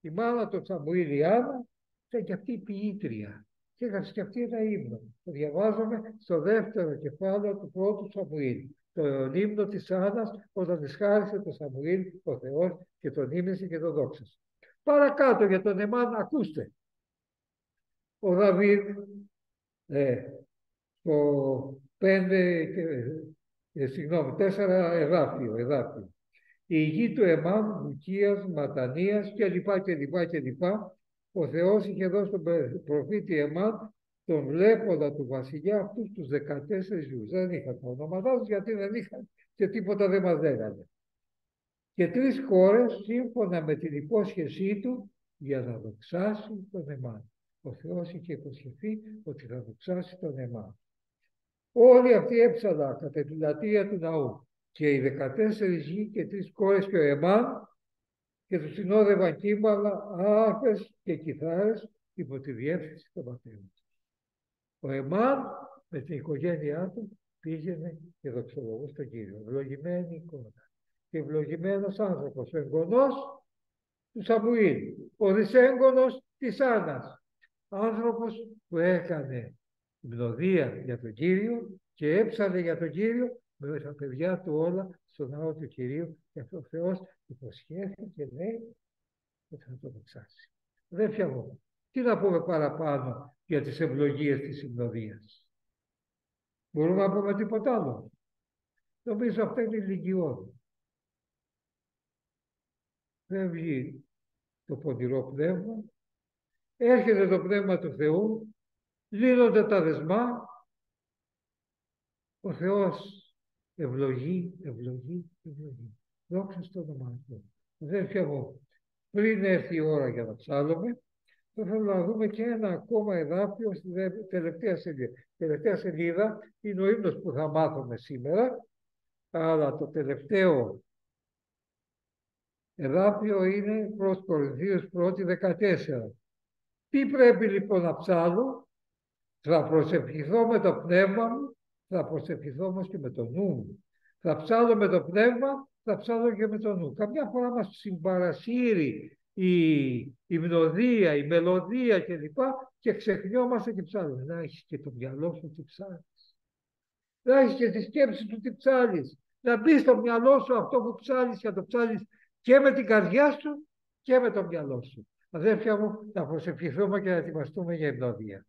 Η μάνα του Σαμουήλ, η Άννα, ήταν και αυτή η ποιήτρια και έγραψε και αυτή ένα ύμνο. Το διαβάζαμε στο δεύτερο κεφάλαιο του πρώτου Σαμουήλ. Το ύμνο της Άννας, όταν της χάρισε το Σαμουήλ ο Θεός και τον ύμνησε και τον δόξασε. Παρακάτω για τον Εμάν, ακούστε. Ο Δαβίδ το 5 συγγνώμη, 4 εδάφιο. Η γη του Εμάν, Λουκίας, Ματανίας κλπ. Ο Θεός είχε δώσει τον προφήτη Εμάν τον βλέποντα του βασιλιά αυτούς τους 14 γιους. Δεν είχαν τα ονόματά τους, γιατί δεν είχαν και τίποτα δεν μας λέγανε. Και 3 χώρες σύμφωνα με την υπόσχεσή του για να δοξάσει τον Εμάν. Ο Θεός είχε υποσχεθεί ότι θα δοξάσει τον Εμάν. Όλοι αυτοί έψαλαν κατά τη λατρεία του ναού, και οι 14 γη και 3 κόρες και ο Εμάν, και τους συνόδευαν κύμπαλα, άρφες και κιθάρες υπό τη διεύθυνση των πατέρων. Ο Εμάν με την οικογένειά του πήγαινε και δοξολογούσε τον Κύριο. Ευλογημένη εικόνα. Και ευλογημένος άνθρωπος, ο εγγονός του Σαμουήλ, ο δυσέγγονος της Άννας. Άνθρωπος που έκανε μνοδία για τον Κύριο και έψανε για τον Κύριο με τα παιδιά του όλα στο ναό του Κυρίου, και αυτό ο Θεός υποσχέθηκε και λέει ότι θα το δοξάσει. Δεν φτιάχνω. Τι να πούμε παραπάνω για τις ευλογίες της συνοδείας. Μπορούμε να πούμε τίποτα άλλο? Νομίζω αυτό είναι ηλικιώδη. Φεύγει το πονηρό πνεύμα, έρχεται το πνεύμα του Θεού, λύνονται τα δεσμά, ο Θεός ευλογεί. Δόξα στο όνομα του. Αδέρφια μου, πριν έρθει η ώρα για να ψάλλουμε, θα θέλω να δούμε και ένα ακόμα εδάφιο στη τελευταία σελίδα. Τελευταία σελίδα είναι ο ύμνος που θα μάθουμε σήμερα, αλλά το τελευταίο εδάφιο είναι προς Κορινθίους 1:14. Τι πρέπει λοιπόν να ψάλω? Θα προσευχηθώ με το πνεύμα μου, θα προσευχηθώ όμως και με το νου μου. Θα ψάλω με το πνεύμα, θα ψάλω και με το νου. Καμιά φορά μας συμπαρασύρει η μνοδία, η μελωδία κλπ. Και ξεχνιόμαστε και ψάλουμε. Να έχεις και το μυαλό σου τι ψάλεις. Να έχεις και τη σκέψη σου τι ψάλεις. Να μπει στο μυαλό σου αυτό που ψάλεις και να το ψάλεις και με την καρδιά σου και με το μυαλό σου. Αδέρφια μου, να προσευχηθούμε και να ετοιμαστούμε για ευνόδια.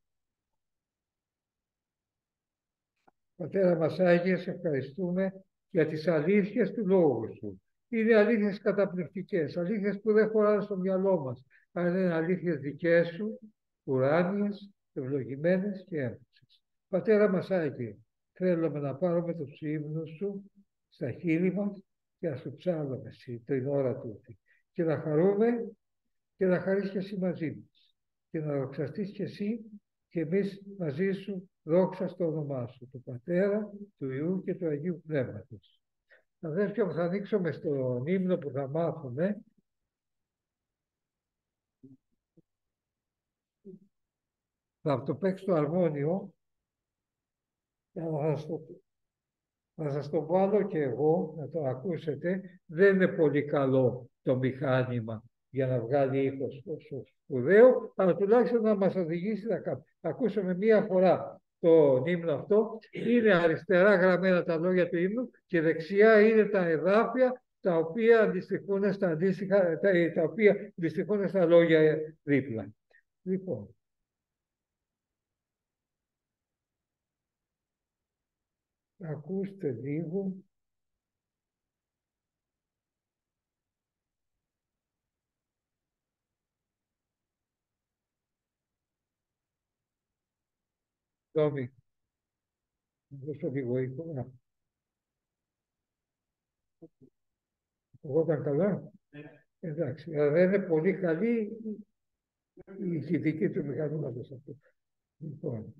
Πατέρα μας Άγιε, σε ευχαριστούμε για τις αλήθειες του Λόγου Σου. Είναι αλήθειες καταπληκτικές, αλήθειες που δεν χωράνε στο μυαλό μας, αλλά είναι αλήθειες δικές Σου, ουράνιες, ευλογημένες και έμφυσες. Πατέρα μας Άγιε, θέλουμε να πάρουμε τους ύμνους Σου στα χείλη μας και να Σου ψάλλουμε την ώρα τούτη και να χαρούμε και να χαρείς και εσύ μαζί μας και να δοξαστείς και εσύ και εμείς μαζί Σου, δόξα στο όνομά Σου, του Πατέρα, του Υιού και του Αγίου Πνεύματος. Αδέρφια μου, θα ανοίξουμε στον ύμνο που θα μάθουμε. Θα το παίξω το αρμόνιο. Θα σας το βάλω και εγώ, να το ακούσετε. Δεν είναι πολύ καλό το μηχάνημα για να βγάλει ήχος σπουδαίο, αλλά τουλάχιστον να μας οδηγήσει να ακούσουμε μία φορά το ύμνο αυτό. Είναι αριστερά γραμμένα τα λόγια του ύμνου και δεξιά είναι τα εδάφια τα οποία αντιστοιχούν στα λόγια δίπλα. Λοιπόν, ακούστε λίγο. Συγγνώμη, δώσω λίγο εικόνα. Εγώ ήταν καλά. Εντάξει, αλλά δεν είναι πολύ καλή η ηχητική του μηχανήματος αυτού. Λοιπόν,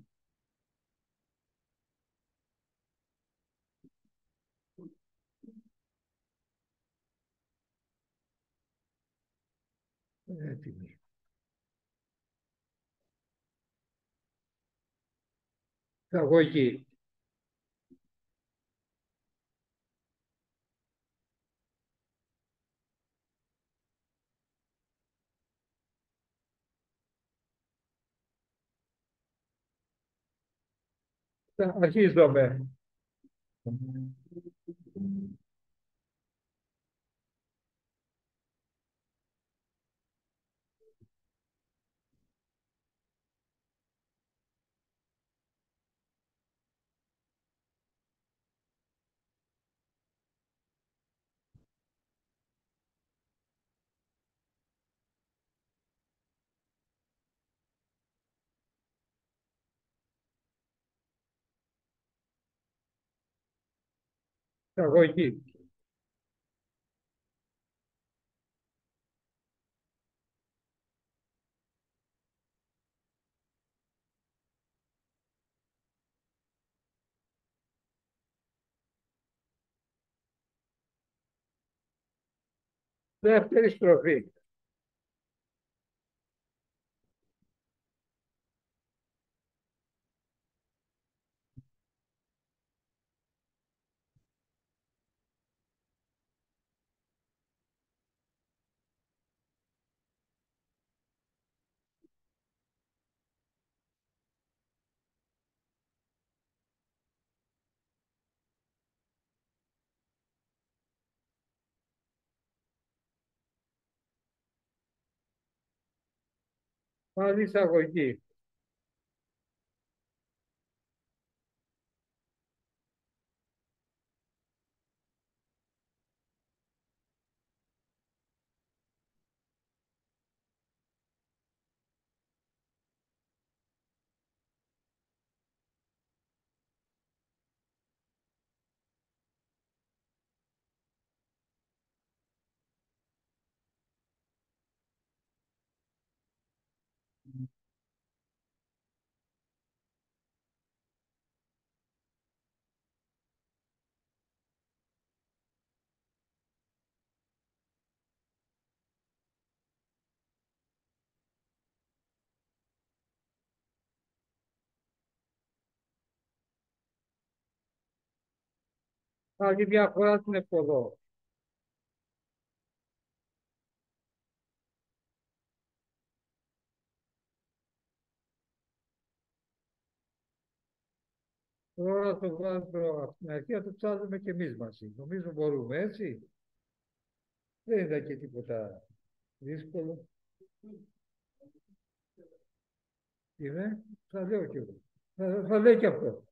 έτοιμοι. Αγωγή. Αρχίζομαι. Αγωγή. Δεύτερη στροφή. Πάλι εισαγωγή. Πάλι μια φορά την εποδό. Τώρα το βάζω από την αρχή, να το ψάζουμε και εμείς μαζί. Νομίζω μπορούμε, έτσι. Δεν είναι και τίποτα δύσκολο. Είναι, θα λέω κι εγώ. Θα λέει και αυτό.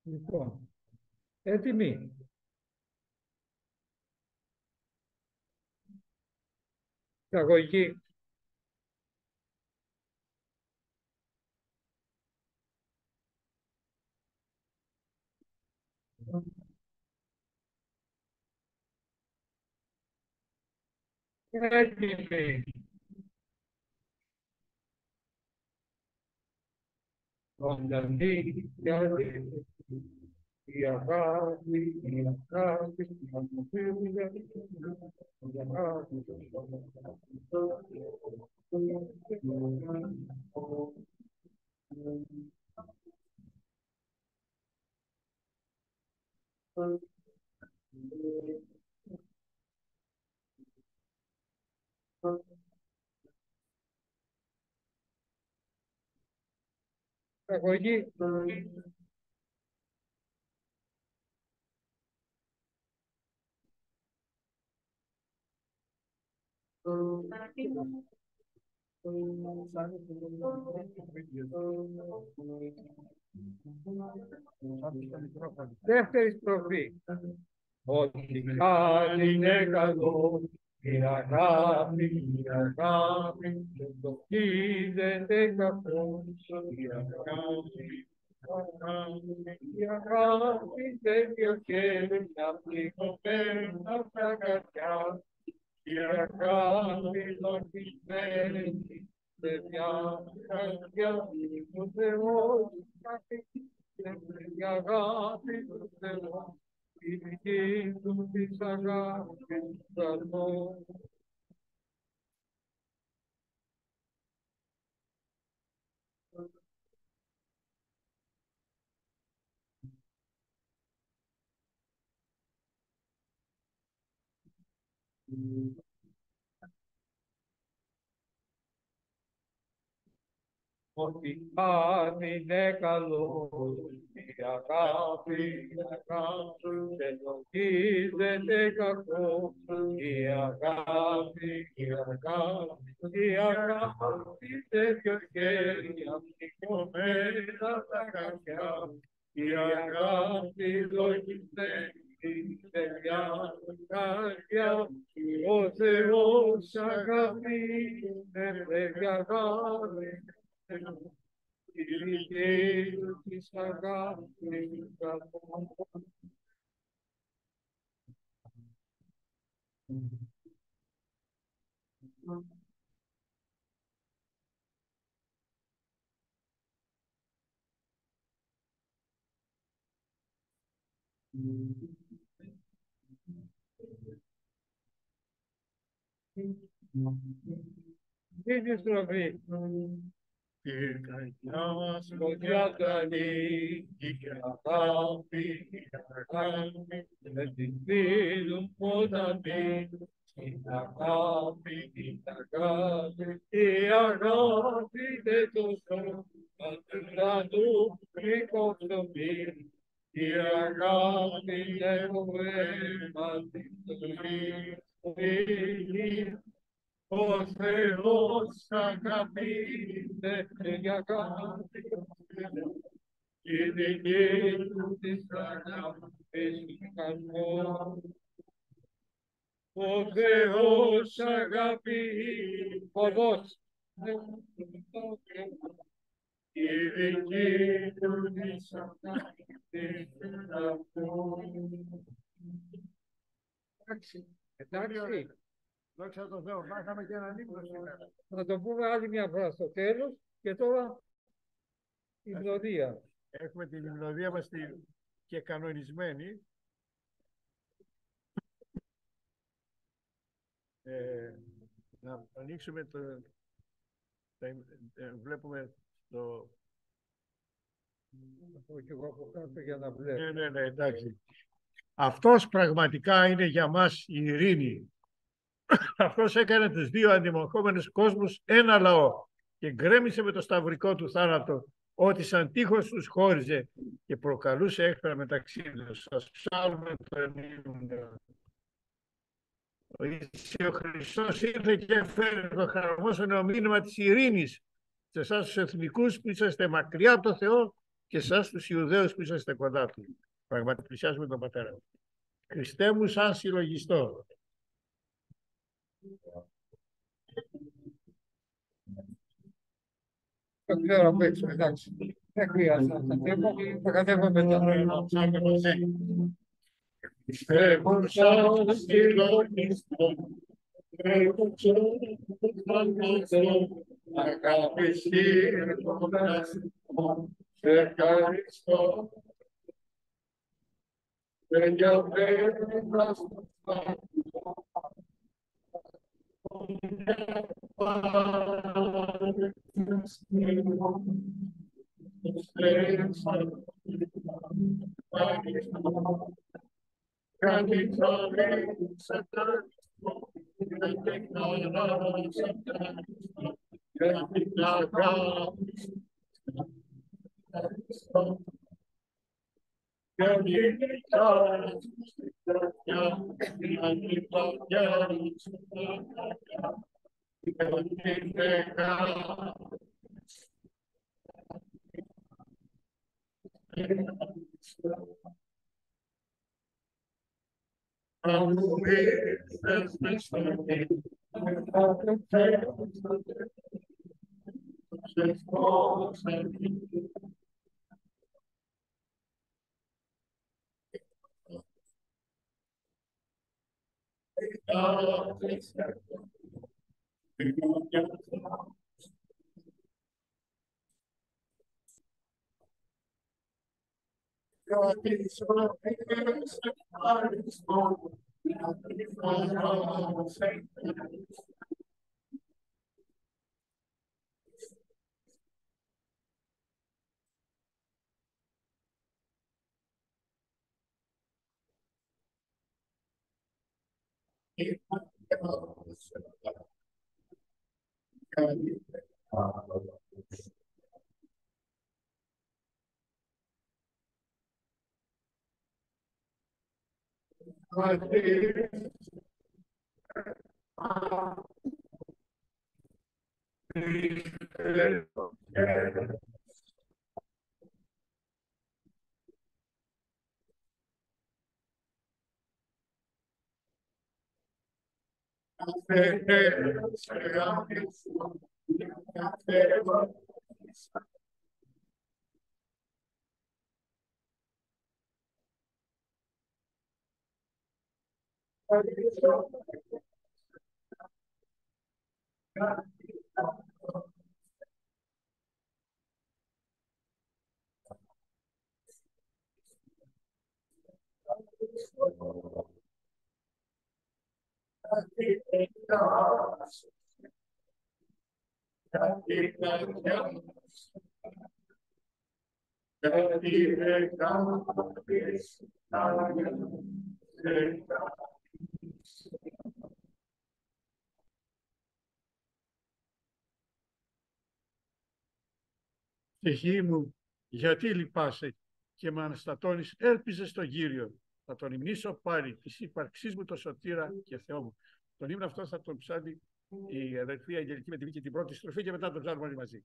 Λοιπόν, έτοιμοι. Εισαγωγή. Έτοιμοι. Ζωντανή η αγάπη, η αγάπη, η αγωγή. Δεύτερη στροφή. Ό,τι κάνει είναι καλό, η αγάπη, δεν το γίνεται καθώς, η αγάπη δεν διοχέρει να πληγωμένα στα καρδιά, η αγάπη λογισμένη σε μια καρδιά του Θεού, η αγάπη του Θεού. η δική του της αγάπης δραθώ. Ότι αν είναι καλό η αγάπη δεν νομίζεται κακό. Η αγάπη τέτοιο χέρια σηκωμένα τα καρδιά. Η αγάπη λογιστεύει παιδιά καρδιά. Ο Θεός αγάπη δεν πρέπει αγάπη. Η δική του της αγάπης δραθώ. Δίνει στροφή. Η καρδιά μας φωτιά τρανεί, η αγάπη, με την φίλου ποταμή. Η αγάπη δεν το σώμα, του του πρικοψωμεί. Η αγάπη δεν το βρέμα, την ζωή. Ο Θεός αγαπείται και αγάπη, η δική του της αγάπης καρπό. Ο Θεός αγαπεί, φοβός, η δική του της αγάπης καρπό. Εντάξει. Δόξα τω Θεώ, μάθαμε και έναν ύμνο σήμερα. Θα το πούμε άλλη μια φορά στο τέλος και τώρα η υμνοδία. Έχουμε την υμνοδία μας και κανονισμένη. Να ανοίξουμε βλέπουμε το... Και εγώ από κάτω για να βλέπω. Ναι, εντάξει. Αυτός πραγματικά είναι για μας η ειρήνη. Αυτός έκανε τους δύο αντιμαχόμενους κόσμους ένα λαό και γκρέμισε με το σταυρικό του θάνατο ότι σαν τείχος τους χώριζε και προκαλούσε έχθρα μεταξύ τους. Σας ψάλουμε τον ύμνο. Ο Χριστός ήρθε και φέρει το χαρμόσυνο μήνυμα της ειρήνης σε εσάς τους εθνικούς που είσαστε μακριά από το Θεό και εσάς τους Ιουδαίους που είσαστε κοντά του. Πραγματικά πλησιάζουμε τον Πατέρα. Χριστέ μου σαν συλλογιστό. Δεν ξέρω απ' έξω, εντάξει. Δεν χρειάζεται να θα κατέβω μετά. Πιστεύω σαν συλλογιστό, αγάπης ήρθοντας, σε ευχαριστώ. Δεν διαβαίνοντας Ψυχή μου, γιατί λυπάσαι και με αναστατώνεις, έλπιζε στον Κύριο. Θα τον υμνήσω πάλι της ύπαρξής μου το σωτήρα και Θεό μου. Τον ύμνο αυτό θα τον ψάλει η αδελφή Αγγελική με τη Βίκη την πρώτη στροφή και μετά τον ψάλουμε όλοι μαζί.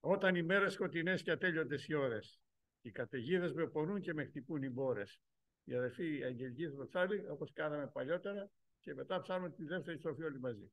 Όταν οι μέρες σκοτεινές και ατέλειωτες οι ώρες, οι καταιγίδες με πονούν και με χτυπούν οι μπόρες. Η αδελφή Αγγελική θα το ψάλει όπως κάναμε παλιότερα και μετά ψάλουμε τη δεύτερη στροφή όλοι μαζί.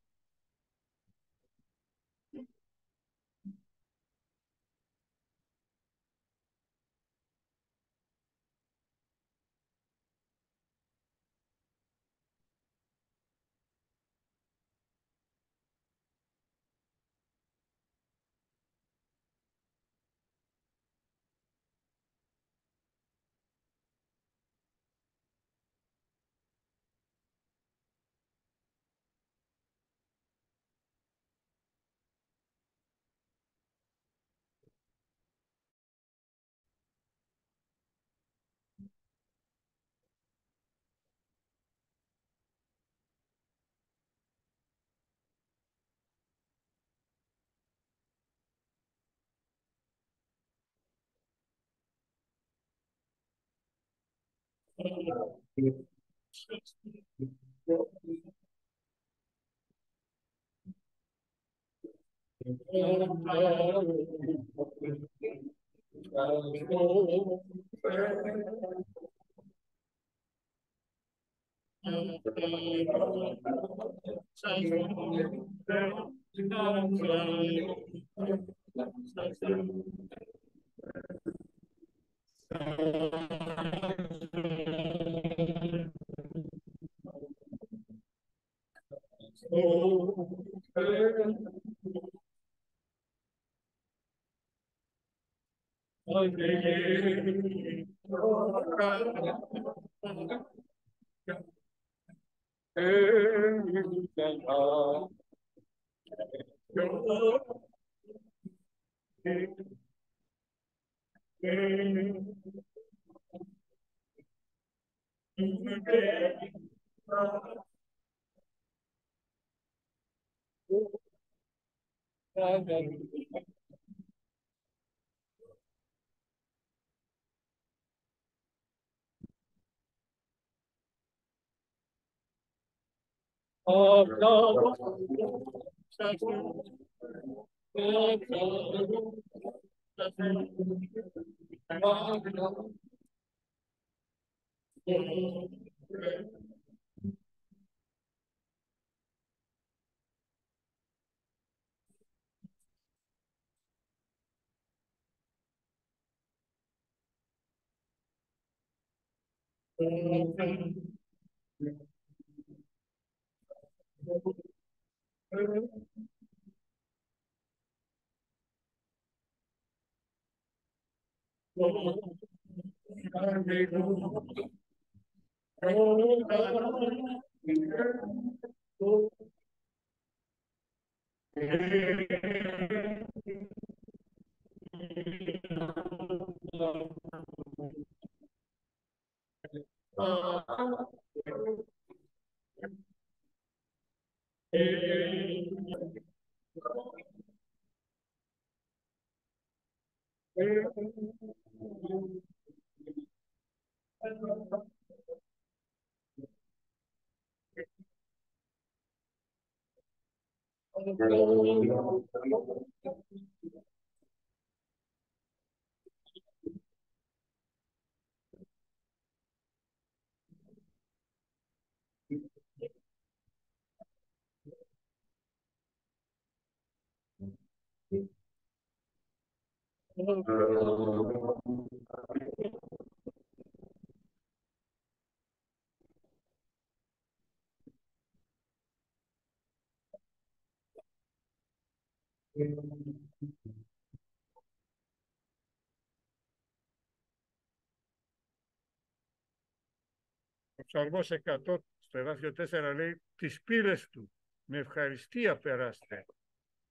Ο Ψαλμός 100 στο εδάφιο 4 λέει «Τις πύλες του με ευχαριστία περάστε,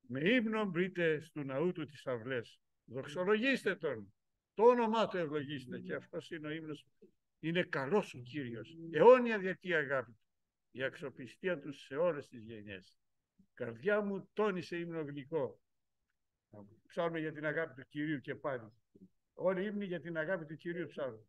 με ύμνο μπείτε στου ναού του τις αυλές, δοξολογήστε τον, το όνομά του ευλογήστε». Και αυτός είναι ο ύμνος. Είναι καλός ο Κύριος, αιώνια διαρκή αγάπη του, η αξιοπιστία του σε όλες τις γενιές. Καρδιά μου τόνισε ύμνο γλυκό. Ψάλουμε για την αγάπη του Κυρίου και πάλι. Όλοι οι ύμνοι για την αγάπη του Κυρίου ψάλουν.